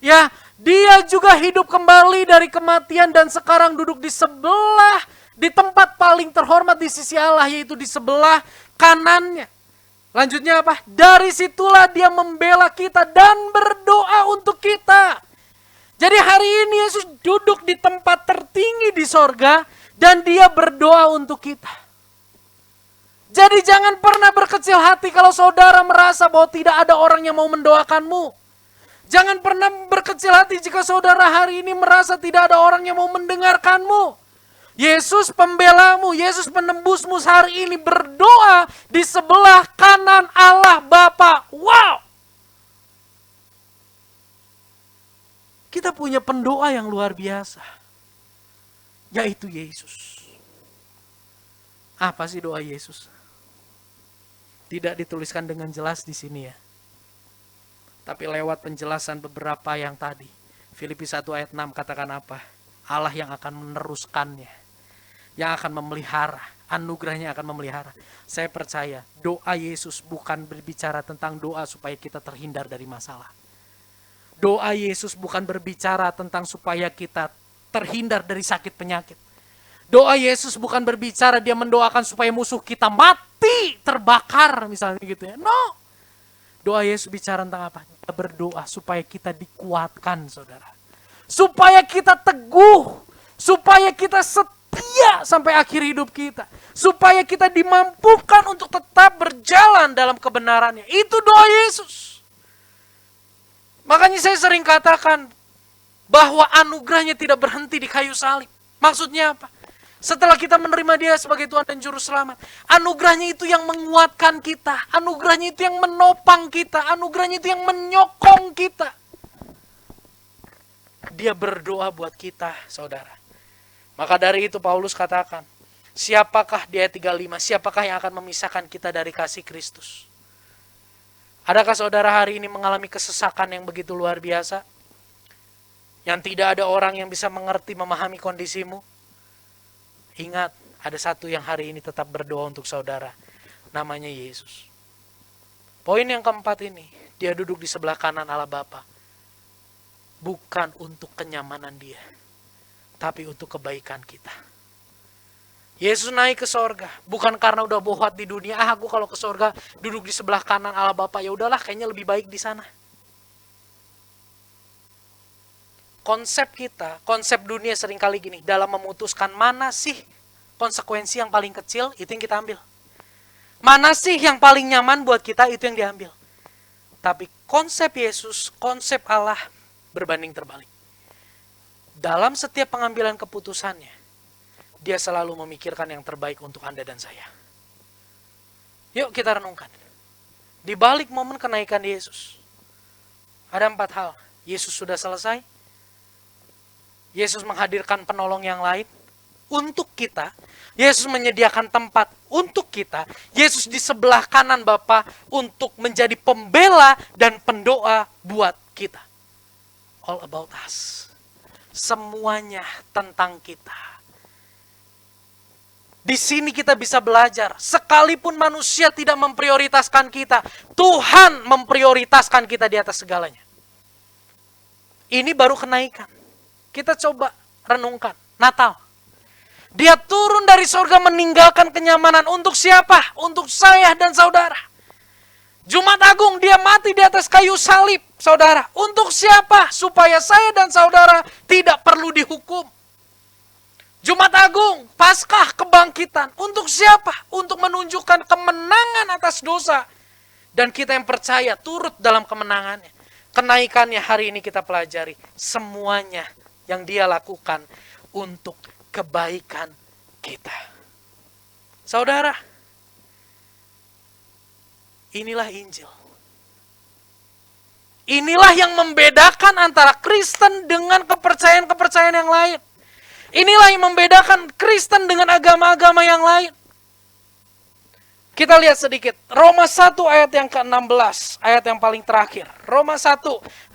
Ya, dia juga hidup kembali dari kematian dan sekarang duduk di sebelah, di tempat paling terhormat di sisi Allah, yaitu di sebelah kanannya. Lanjutnya apa? Dari situlah dia membela kita dan berdoa untuk kita. Jadi hari ini Yesus duduk di tempat tertinggi di sorga dan dia berdoa untuk kita. Jadi jangan pernah berkecil hati kalau saudara merasa bahwa tidak ada orang yang mau mendoakanmu. Jangan pernah berkecil hati jika saudara hari ini merasa tidak ada orang yang mau mendengarkanmu. Yesus pembelamu, Yesus penembusmu hari ini berdoa di sebelah kanan Allah Bapa. Wow! Kita punya pendoa yang luar biasa, yaitu Yesus. Apa sih doa Yesus? Tidak dituliskan dengan jelas di sini ya. Tapi lewat penjelasan beberapa yang tadi. Filipi 1 ayat 6 katakan apa? Allah yang akan meneruskannya. Yang akan memelihara. Anugerahnya akan memelihara. Saya percaya doa Yesus bukan berbicara tentang doa supaya kita terhindar dari masalah. Doa Yesus bukan berbicara tentang supaya kita terhindar dari sakit penyakit. Doa Yesus bukan berbicara dia mendoakan supaya musuh kita mati, terbakar misalnya gitu ya. No. Doa Yesus bicara tentang apa? Dia berdoa supaya kita dikuatkan, saudara. Supaya kita teguh. Supaya kita setia setia sampai akhir hidup kita. Supaya kita dimampukan untuk tetap berjalan dalam kebenarannya. Itu doa Yesus. Makanya saya sering katakan bahwa anugerahnya tidak berhenti di kayu salib. Maksudnya apa? Setelah kita menerima dia sebagai Tuhan dan Juru Selamat, anugerahnya itu yang menguatkan kita, anugerahnya itu yang menopang kita, anugerahnya itu yang menyokong kita. Dia berdoa buat kita, saudara. Maka dari itu Paulus katakan, siapakah di ayat 35, siapakah yang akan memisahkan kita dari kasih Kristus? Adakah saudara hari ini mengalami kesesakan yang begitu luar biasa? Yang tidak ada orang yang bisa mengerti, memahami kondisimu? Ingat, ada satu yang hari ini tetap berdoa untuk saudara. Namanya Yesus. Poin yang keempat ini, dia duduk di sebelah kanan Allah Bapa. Bukan untuk kenyamanan dia, tapi untuk kebaikan kita. Yesus naik ke sorga, bukan karena udah bohot di dunia. Aku kalau ke sorga duduk di sebelah kanan Allah Bapa, ya udahlah kayaknya lebih baik di sana. Konsep kita, konsep dunia seringkali gini, dalam memutuskan mana sih konsekuensi yang paling kecil, itu yang kita ambil. Mana sih yang paling nyaman buat kita, itu yang diambil. Tapi konsep Yesus, konsep Allah berbanding terbalik. Dalam setiap pengambilan keputusannya, dia selalu memikirkan yang terbaik untuk Anda dan saya. Yuk kita renungkan. Di balik momen kenaikan Yesus, ada 4 hal. Yesus sudah selesai. Yesus menghadirkan penolong yang lain untuk kita. Yesus menyediakan tempat untuk kita. Yesus di sebelah kanan Bapa untuk menjadi pembela dan pendoa buat kita. All about us. Semuanya tentang kita. Di sini kita bisa belajar, sekalipun manusia tidak memprioritaskan kita, Tuhan memprioritaskan kita di atas segalanya. Ini baru kenaikan. Kita coba renungkan, Natal. Dia turun dari sorga meninggalkan kenyamanan untuk siapa? Untuk saya dan saudara. Jumat Agung dia mati di atas kayu salib, saudara. Untuk siapa? Supaya saya dan saudara tidak perlu dihukum. Jumat Agung, Paskah kebangkitan. Untuk siapa? Untuk menunjukkan kemenangan atas dosa. Dan kita yang percaya turut dalam kemenangannya. Kenaikannya hari ini kita pelajari. Semuanya yang dia lakukan untuk kebaikan kita. Saudara, inilah Injil. Inilah yang membedakan antara Kristen dengan kepercayaan-kepercayaan yang lain. Inilah yang membedakan Kristen dengan agama-agama yang lain. Kita lihat sedikit. Roma 1 ayat yang ke-16. Ayat yang paling terakhir. Roma 1,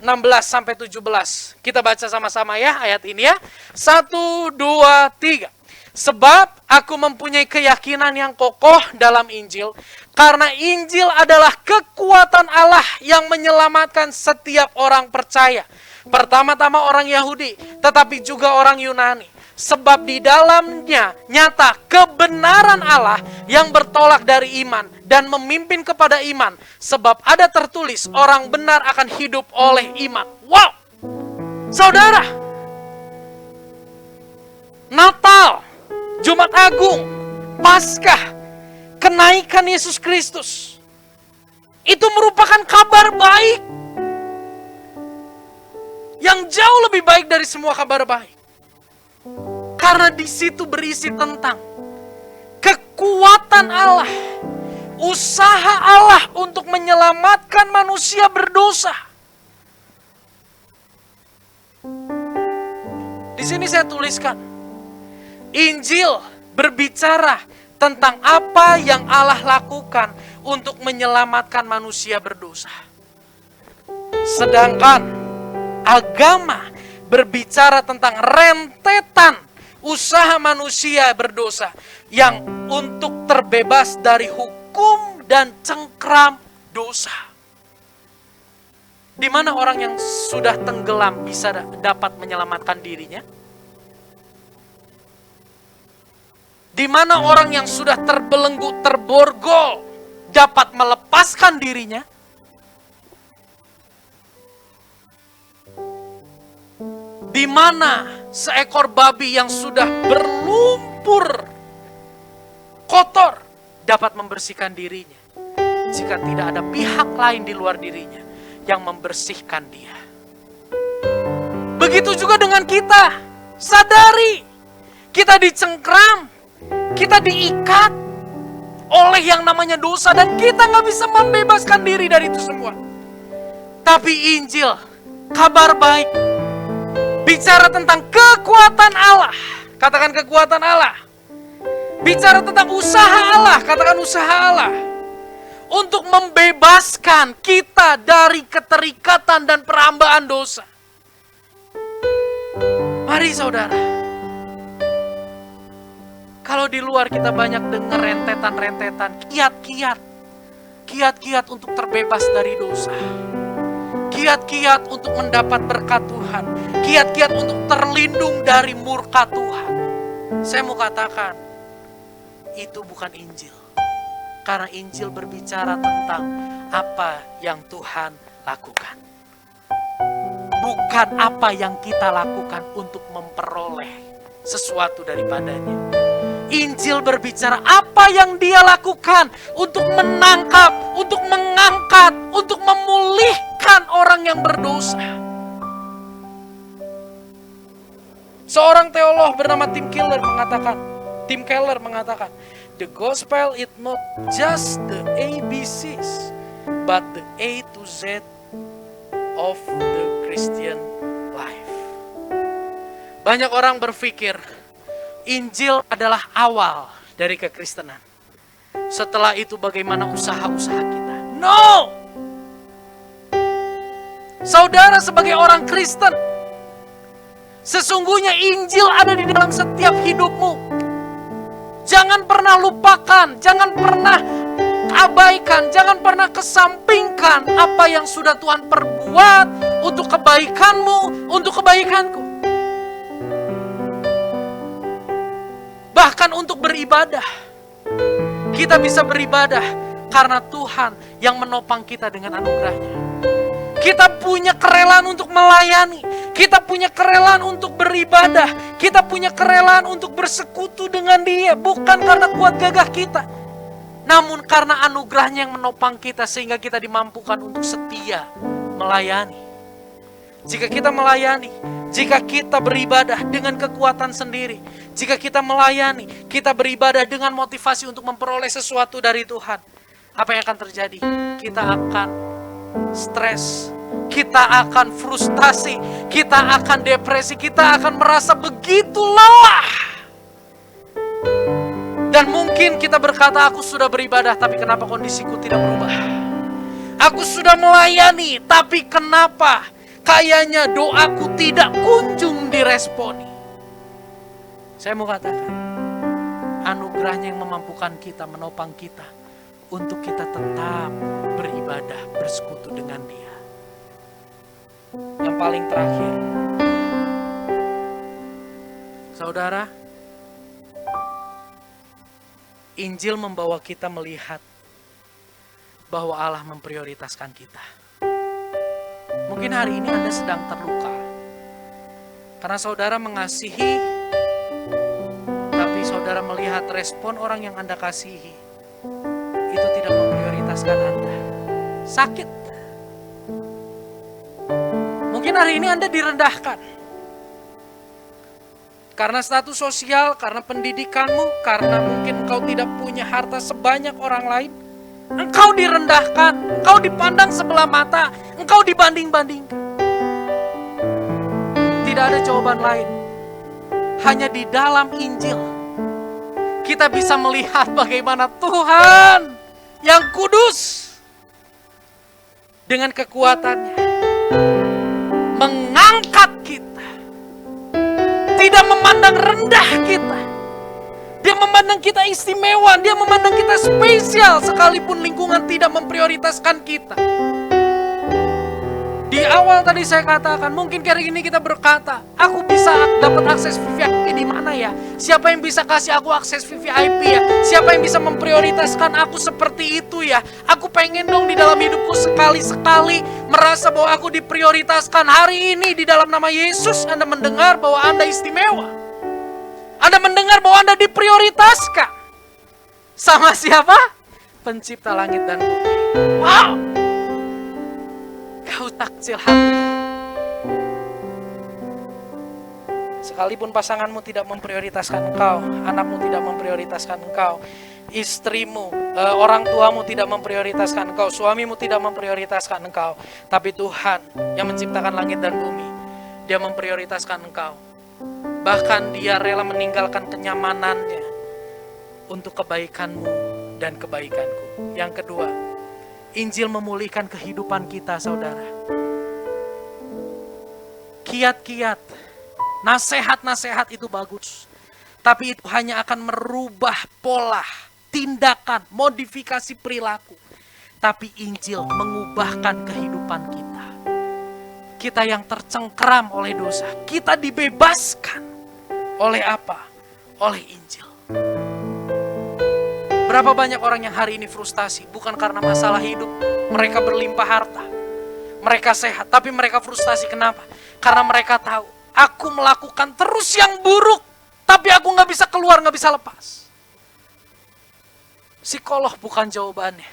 16 sampai 17. Kita baca sama-sama ya ayat ini ya. 1, 2, 3. Sebab aku mempunyai keyakinan yang kokoh dalam Injil. Karena Injil adalah kekuatan Allah yang menyelamatkan setiap orang percaya. Pertama-tama orang Yahudi, tetapi juga orang Yunani. Sebab di dalamnya nyata kebenaran Allah yang bertolak dari iman dan memimpin kepada iman. Sebab ada tertulis orang benar akan hidup oleh iman. Wow! Saudara, Natal, Jumat Agung, Paskah, kenaikan Yesus Kristus. Itu merupakan kabar baik. Yang jauh lebih baik dari semua kabar baik. Karena di situ berisi tentang kekuatan Allah, usaha Allah untuk menyelamatkan manusia berdosa. Di sini saya tuliskan, Injil berbicara tentang apa yang Allah lakukan untuk menyelamatkan manusia berdosa. Sedangkan agama berbicara tentang rentetan usaha manusia berdosa yang untuk terbebas dari hukum dan cengkram dosa. Di mana orang yang sudah tenggelam bisa dapat menyelamatkan dirinya? Di mana orang yang sudah terbelenggu, terborgol dapat melepaskan dirinya? Di mana seekor babi yang sudah berlumpur kotor dapat membersihkan dirinya jika tidak ada pihak lain di luar dirinya yang membersihkan dia. Begitu juga dengan kita. Sadari, kita dicengkram, kita diikat oleh yang namanya dosa dan kita gak bisa membebaskan diri dari itu semua. Tapi Injil, kabar baik, bicara tentang kekuatan Allah. Katakan kekuatan Allah. Bicara tentang usaha Allah. Katakan usaha Allah. Untuk membebaskan kita dari keterikatan dan perhambaan dosa. Mari saudara. Kalau di luar kita banyak dengar rentetan-rentetan, kiat-kiat. Kiat-kiat untuk terbebas dari dosa. Kiat-kiat untuk mendapat berkat Tuhan. Kiat-kiat untuk terlindung dari murka Tuhan. Saya mau katakan, itu bukan Injil. Karena Injil berbicara tentang apa yang Tuhan lakukan. Bukan apa yang kita lakukan untuk memperoleh sesuatu daripadanya. Injil berbicara apa yang Dia lakukan untuk menangkap, untuk mengangkat, untuk memulihkan orang yang berdosa. Seorang teolog bernama Tim Keller mengatakan, the gospel is not just the ABCs, but the A to Z of the Christian life. Banyak orang berpikir Injil adalah awal dari kekristenan. Setelah itu bagaimana usaha-usaha kita? No! Saudara sebagai orang Kristen, sesungguhnya Injil ada di dalam setiap hidupmu. Jangan pernah lupakan, jangan pernah abaikan, jangan pernah kesampingkan apa yang sudah Tuhan perbuat untuk kebaikanmu, untuk kebaikanku. Bahkan untuk beribadah. Kita bisa beribadah karena Tuhan yang menopang kita dengan anugerahnya. Kita punya kerelaan untuk melayani. Kita punya kerelaan untuk beribadah. Kita punya kerelaan untuk bersekutu dengan Dia. Bukan karena kuat gagah kita. Namun karena anugerahnya yang menopang kita sehingga kita dimampukan untuk setia melayani. Jika kita melayani, jika kita beribadah dengan kekuatan sendiri, jika kita melayani, kita beribadah dengan motivasi untuk memperoleh sesuatu dari Tuhan, apa yang akan terjadi? Kita akan stres, kita akan frustasi, kita akan depresi, kita akan merasa begitu lelah. Dan mungkin kita berkata, aku sudah beribadah, tapi kenapa kondisiku tidak berubah? Aku sudah melayani, tapi kenapa kayaknya doaku tidak kunjung diresponi? Saya mau katakan, anugerahnya yang memampukan kita, menopang kita, untuk kita tetap beribadah, bersekutu dengan Dia. Yang paling terakhir, saudara, Injil membawa kita melihat bahwa Allah memprioritaskan kita. Mungkin hari ini Anda sedang terluka karena saudara mengasihi, tapi saudara melihat respon orang yang Anda kasihi itu tidak memprioritaskan Anda. Sakit. Mungkin hari ini Anda direndahkan karena status sosial, karena pendidikanmu, karena mungkin engkau tidak punya harta sebanyak orang lain. Engkau direndahkan, engkau dipandang sebelah mata, engkau dibanding-bandingkan. Tidak ada jawaban lain. Hanya di dalam Injil kita bisa melihat bagaimana Tuhan yang kudus dengan kekuatannya mengangkat kita. Tidak memandang rendah kita. Dia memandang kita istimewa, Dia memandang kita spesial sekalipun lingkungan tidak memprioritaskan kita. Di awal tadi saya katakan, mungkin hari ini kita berkata, aku bisa dapat akses VIP VIP di mana ya? Siapa yang bisa kasih aku akses VVIP ya? Siapa yang bisa memprioritaskan aku seperti itu ya? Aku pengen dong di dalam hidupku sekali-sekali merasa bahwa aku diprioritaskan. Hari ini di dalam nama Yesus Anda mendengar bahwa Anda istimewa. Anda mendengar bahwa Anda diprioritaskan. Sama siapa? Pencipta langit dan bumi. Wow! Kau takjil hati. Sekalipun pasanganmu tidak memprioritaskan engkau, anakmu tidak memprioritaskan engkau, istrimu, orang tuamu tidak memprioritaskan engkau, suamimu tidak memprioritaskan engkau, tapi Tuhan yang menciptakan langit dan bumi, Dia memprioritaskan engkau. Bahkan Dia rela meninggalkan kenyamanannya untuk kebaikanmu dan kebaikanku. Yang kedua, Injil memulihkan kehidupan kita, saudara. Kiat-kiat, nasihat-nasihat itu bagus. Tapi itu hanya akan merubah pola, tindakan, modifikasi perilaku. Tapi Injil mengubahkan kehidupan kita. Kita yang tercengkeram oleh dosa, kita dibebaskan. Oleh apa? Oleh Injil. Berapa banyak orang yang hari ini frustasi, bukan karena masalah hidup, mereka berlimpah harta, mereka sehat, tapi mereka frustasi. Kenapa? Karena mereka tahu, aku melakukan terus yang buruk, tapi aku gak bisa keluar, gak bisa lepas. Psikolog bukan jawabannya,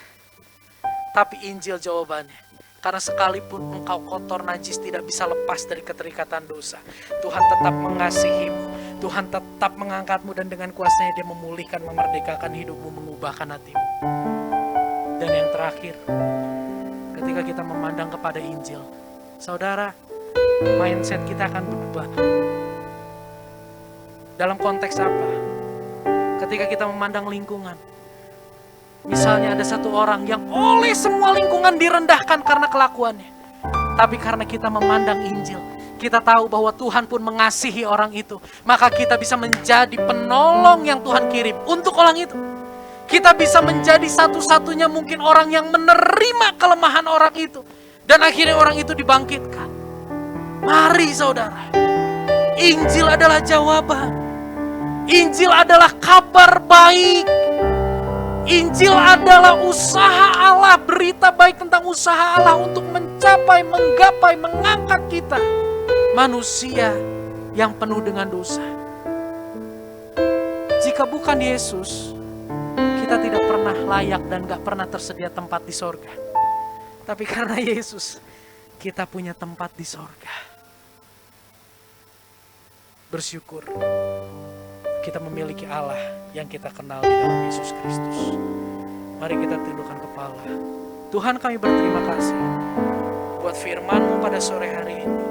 tapi Injil jawabannya. Karena sekalipun engkau kotor najis tidak bisa lepas dari keterikatan dosa, Tuhan tetap mengasihimu. Tuhan tetap mengangkatmu dan dengan kuasanya Dia memulihkan, memerdekakan hidupmu, mengubahkan hatimu. Dan yang terakhir, ketika kita memandang kepada Injil, saudara, mindset kita akan berubah. Dalam konteks apa? Ketika kita memandang lingkungan, misalnya ada satu orang yang oleh semua lingkungan direndahkan karena kelakuannya. Tapi karena kita memandang Injil, kita tahu bahwa Tuhan pun mengasihi orang itu. Maka kita bisa menjadi penolong yang Tuhan kirim untuk orang itu. Kita bisa menjadi satu-satunya mungkin orang yang menerima kelemahan orang itu. Dan akhirnya orang itu dibangkitkan. Mari saudara, Injil adalah jawaban. Injil adalah kabar baik. Injil adalah usaha Allah, berita baik tentang usaha Allah untuk mencapai, menggapai, mengangkat kita. Manusia yang penuh dengan dosa. Jika bukan Yesus, kita tidak pernah layak dan gak pernah tersedia tempat di sorga. Tapi karena Yesus, kita punya tempat di sorga. Bersyukur kita memiliki Allah yang kita kenal di dalam Yesus Kristus. Mari kita tundukkan kepala. Tuhan, kami berterima kasih buat firman-Mu pada sore hari ini,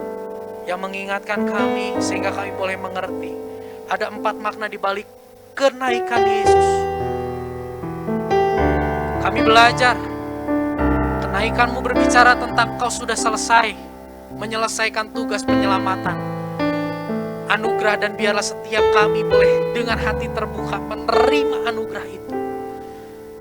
yang mengingatkan kami sehingga kami boleh mengerti ada 4 makna di balik kenaikan Yesus. Kami belajar kenaikan-Mu berbicara tentang Kau sudah selesai menyelesaikan tugas penyelamatan, anugerah, dan biarlah setiap kami boleh dengan hati terbuka menerima anugerah itu.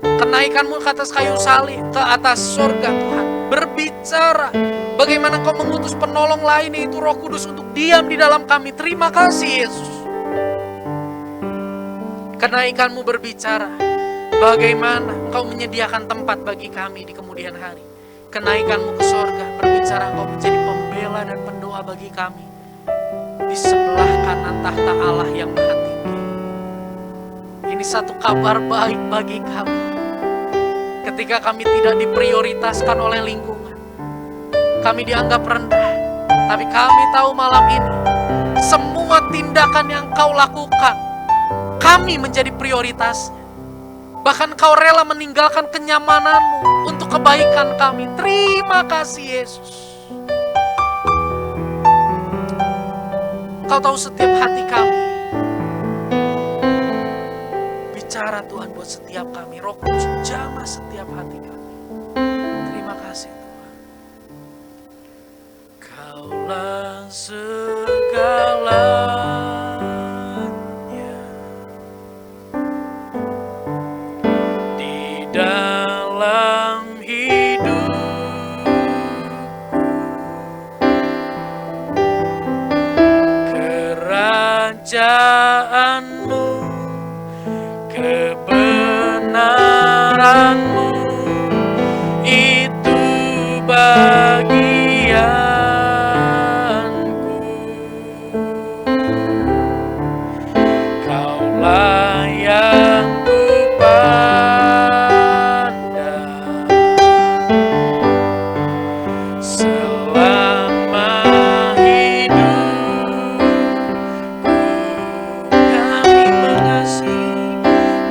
Kenaikan-Mu ke atas kayu salib, ke atas surga, Tuhan, berbicara bagaimana Kau mengutus penolong lain, yaitu Roh Kudus, untuk diam di dalam kami. Terima kasih Yesus. Kenaikan-Mu berbicara bagaimana Engkau menyediakan tempat bagi kami di kemudian hari. Kenaikan-Mu ke sorga berbicara Engkau menjadi pembela dan pendoa bagi kami di sebelah kanan tahta Allah yang maha tinggi. Ini satu kabar baik bagi kami. Ketika kami tidak diprioritaskan oleh lingkungan, kami dianggap rendah, tapi kami tahu malam ini semua tindakan yang Kau lakukan, kami menjadi prioritasnya. Bahkan Kau rela meninggalkan kenyamanan-Mu untuk kebaikan kami. Terima kasih Yesus. Kau tahu setiap hati kami. Bicara Tuhan buat setiap kami. Roh Kudus jamah setiap hati kami. Terima kasih Tuhan. Kaulah segalanya di dalam hidup. Kerajaan kebenaran-Mu itu bagianku. Kaulah yang kupandang selama hidupku. Kami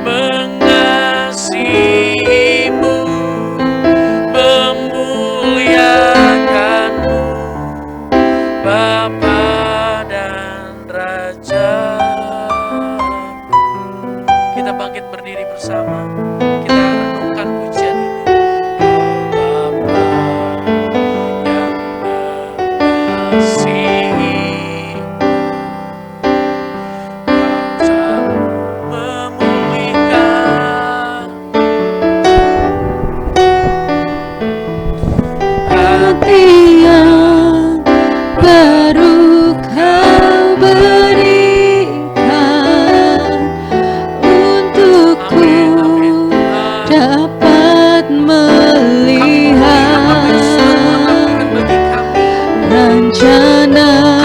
mengasihi-Mu, memuliakan-Mu, Bapa dan Raja. Kita bangkit berdiri bersama, kita renungkan pujian ini. Bapa yang mengasihi, Kau memulihkan Hati yang baru Kau berikan untukku dapat melihat rencana-Mu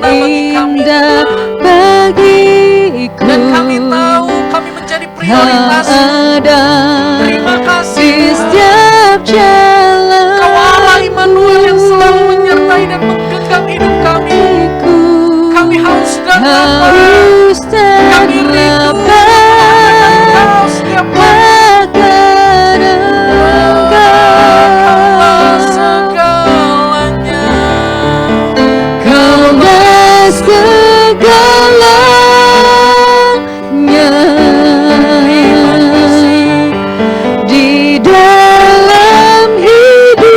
indah bagiku. dan kami tahu kami menjadi prioritas. Ada Terima kasih di Tuhan. setiap jalan Kau Allah Immanuel yang selalu menyertai dan menggenggam hidup kami. Kami haus dan lapar. haus dan Kami rindu lapar mengadakan Kau setiap hari. akan Kaulah Engkau. segalanya. Kaulah segalanya. Terima kasih. Di dalam hidupku,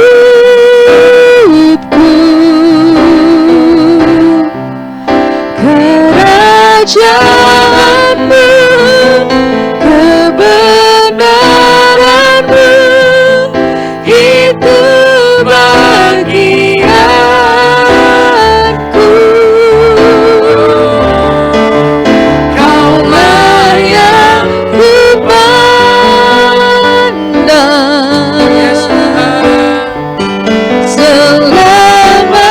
kerajaan-Mu, kebenaran-Mu itu bagianku. Kaulah yang kupandang Yes, Tuhan. selama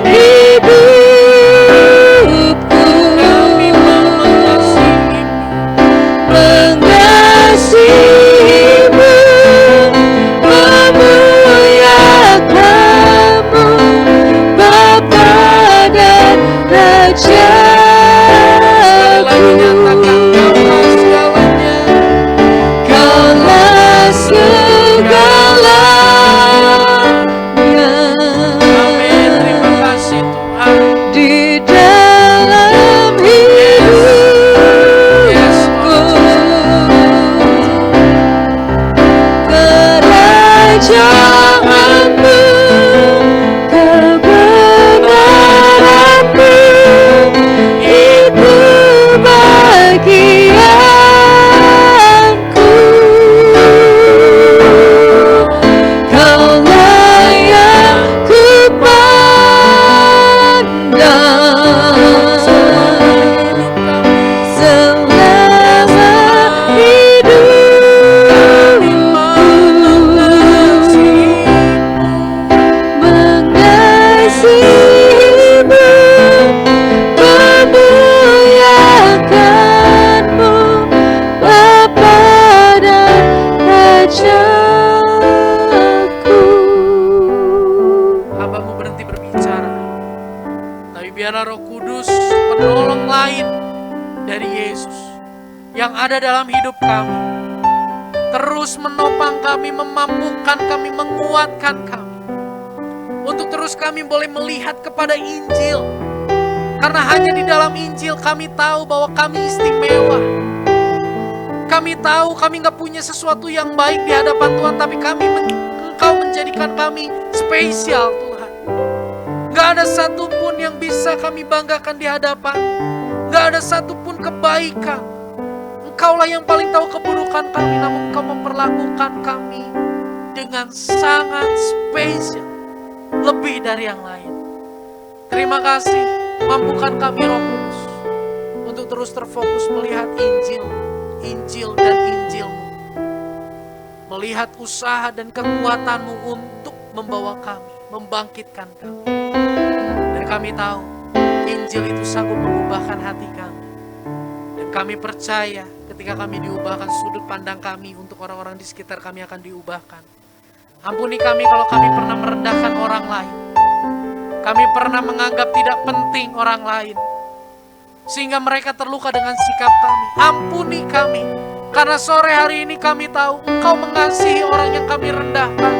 hidupku. Kami mengasihi-Mu, Mengasihi-Mu, memuliakan-Mu, Bapa dan Rajaku. Kaulah segalanya. Kaulah Amin. Terima segalanya kasih Tuhan. di dalam Yes, hidupku. Lord. Kerajaan-Mu, kebenaran-Mu itu bagianku. Kaulah yang kupandang selama hidupku. Mengasihi-Mu, memuliakan-Mu, Bapa dan Rajaku. Hamba-Mu berhenti berbicara, tapi biarlah Roh Kudus, penolong lain dari Yesus yang ada dalam hidup kami, terus menopang kami, memampukan kami, menguatkan kami, untuk terus kami boleh melihat kepada Injil. Karena hanya di dalam Injil kami tahu bahwa kami istimewa. Kami tahu kami gak punya sesuatu yang baik di hadapan Tuhan, tapi Engkau menjadikan kami spesial Tuhan. Gak ada satupun yang bisa kami banggakan di hadapan. Gak ada satupun kebaikan. Engkaulah yang paling tahu keburukan kami, namun Engkau memperlakukan kami dengan sangat spesial, lebih dari yang lain. Terima kasih, mampukan kami Roh Kudus untuk terus terfokus melihat Injil, melihat usaha dan kekuatan-Mu untuk membawa kami, membangkitkan kami. Dan kami tahu Injil itu sanggup mengubahkan hati kami. Dan kami percaya ketika kami diubahkan, sudut pandang kami untuk orang-orang di sekitar kami akan diubahkan. Ampuni kami kalau kami pernah merendahkan orang lain. Kami pernah menganggap tidak penting orang lain, sehingga mereka terluka dengan sikap kami. Ampuni kami, karena sore hari ini kami tahu Engkau mengasihi orang yang kami rendahkan.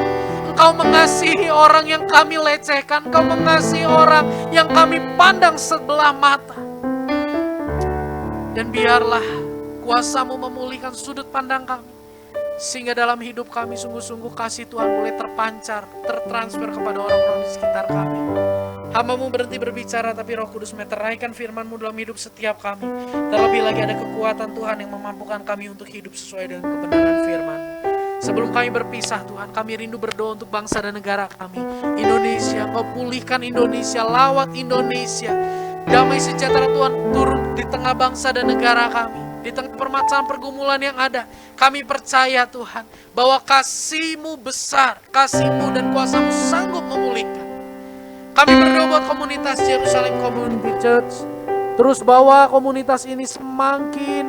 Engkau mengasihi orang yang kami lecehkan. Engkau mengasihi orang yang kami pandang sebelah mata. Dan biarlah kuasa-Mu memulihkan sudut pandang kami, sehingga dalam hidup kami sungguh-sungguh kasih Tuhan boleh terpancar, tertransfer kepada orang-orang di sekitar kami. Hamba-Mu berhenti berbicara, tapi Roh Kudus meteraikan firman-Mu dalam hidup setiap kami. Terlebih lagi ada kekuatan Tuhan yang memampukan kami untuk hidup sesuai dengan kebenaran firman-Mu. Sebelum kami berpisah Tuhan, kami rindu berdoa untuk bangsa dan negara kami, Indonesia. Kau pulihkan Indonesia, lawat Indonesia. Damai sejahtera Tuhan turun di tengah bangsa dan negara kami. Di tengah permasalahan pergumulan yang ada, kami percaya Tuhan bahwa kasih-Mu besar, kasih-Mu dan kuasa-Mu sanggup memulihkan. Kami berdoa buat komunitas Jerusalem Community Church. Terus bawa komunitas ini semakin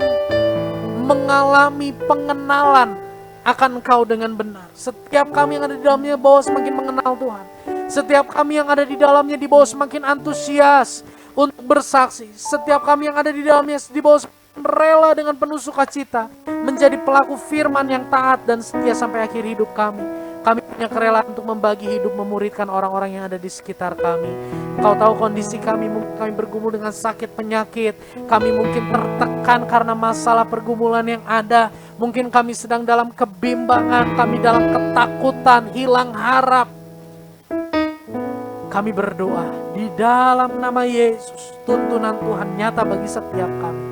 mengalami pengenalan akan Engkau dengan benar. Setiap kami yang ada di dalamnya bawa semakin mengenal Tuhan. Setiap kami yang ada di dalamnya dibawa semakin antusias untuk bersaksi. Setiap kami yang ada di dalamnya dibawa rela dengan penuh sukacita menjadi pelaku firman yang taat dan setia sampai akhir hidup kami. Kami punya kerelaan untuk membagi hidup, memuridkan orang-orang yang ada di sekitar kami. Kau tahu kondisi kami, mungkin kami bergumul dengan sakit penyakit. Kami mungkin tertekan karena masalah pergumulan yang ada. Mungkin kami sedang dalam kebimbangan, kami dalam ketakutan, hilang harap. Kami berdoa di dalam nama Yesus, tuntunan Tuhan nyata bagi setiap kami.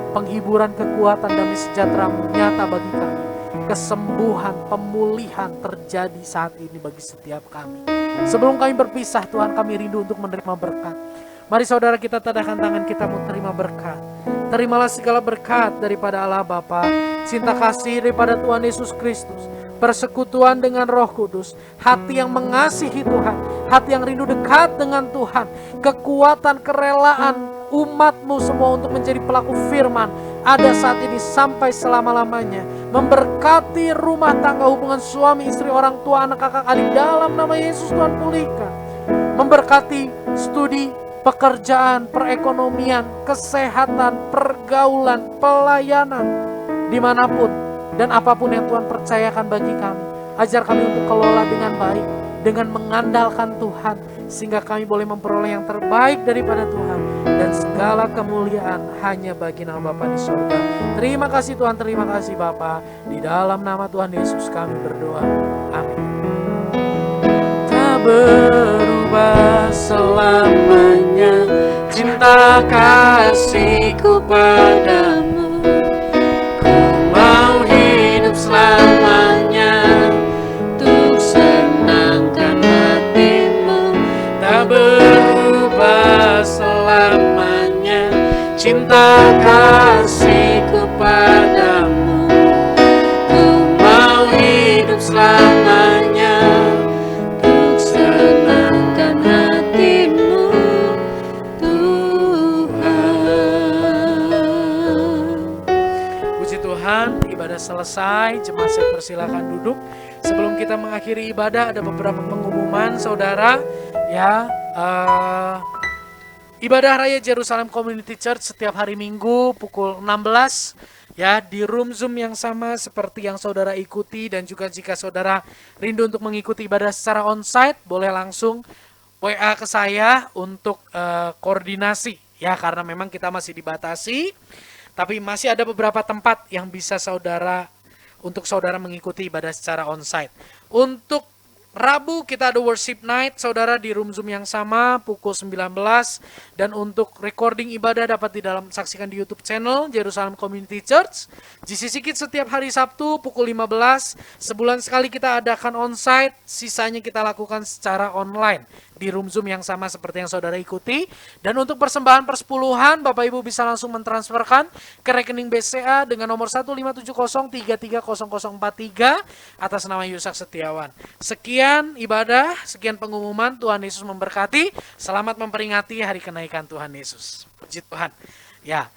Penghiburan, kekuatan, damai sejahtera-Mu nyata bagi kami. Kesembuhan, pemulihan terjadi saat ini bagi setiap kami. Sebelum kami berpisah Tuhan, kami rindu untuk menerima berkat. Mari saudara kita tadahkan tangan kita mau terima berkat. Terimalah segala berkat daripada Allah Bapa, cinta kasih daripada Tuhan Yesus Kristus, persekutuan dengan Roh Kudus, hati yang mengasihi Tuhan, hati yang rindu dekat dengan Tuhan, kekuatan, kerelaan umat-Mu semua untuk menjadi pelaku firman ada saat ini sampai selama-lamanya. Memberkati rumah tangga, hubungan suami, istri, orang tua, anak, kakak, adik dalam nama Yesus Tuhan pulihkan. Memberkati studi, pekerjaan, perekonomian, kesehatan, pergaulan, pelayanan dimanapun dan apapun yang Tuhan percayakan bagi kami. Ajar kami untuk kelola dengan baik, dengan mengandalkan Tuhan, sehingga kami boleh memperoleh yang terbaik daripada Tuhan, dan segala kemuliaan hanya bagi nama Bapa di surga. Terima kasih Tuhan, terima kasih Bapa. Di dalam nama Tuhan Yesus kami berdoa. Amin. Tak berubah selamanya cinta kasihku padamu. Ku mau hidup selamanya untuk senangkan hatimu. Tak berubah selamanya cinta kasihku padamu. Ku mau hidup selamanya untuk senangkan hatimu, Tuhan. Puji Tuhan, ibadah selesai. Jemaat saya persilakan duduk. Sebelum kita mengakhiri ibadah, ada beberapa pengumuman saudara. Ya, ibadah Raya Jerusalem Community Church setiap hari Minggu pukul 16 ya di room Zoom yang sama seperti yang saudara ikuti, dan juga jika saudara rindu untuk mengikuti ibadah secara onsite boleh langsung WA ke saya untuk koordinasi ya, karena memang kita masih dibatasi, tapi masih ada beberapa tempat yang bisa saudara mengikuti ibadah secara onsite. Untuk Rabu kita ada worship night, saudara, di room Zoom yang sama pukul 19. Dan untuk recording ibadah dapat saksikan di YouTube channel Jerusalem Community Church. GCC Kids setiap hari Sabtu pukul 15. Sebulan sekali kita adakan onsite, sisanya kita lakukan secara online di room Zoom yang sama seperti yang saudara ikuti. Dan untuk persembahan persepuluhan, Bapak Ibu bisa langsung mentransferkan ke rekening BCA dengan nomor 15703300043 atas nama Yusak Setiawan. Sekian ibadah, sekian pengumuman. Tuhan Yesus memberkati. Selamat memperingati hari kenaikan Tuhan Yesus. Puji Tuhan. Ya,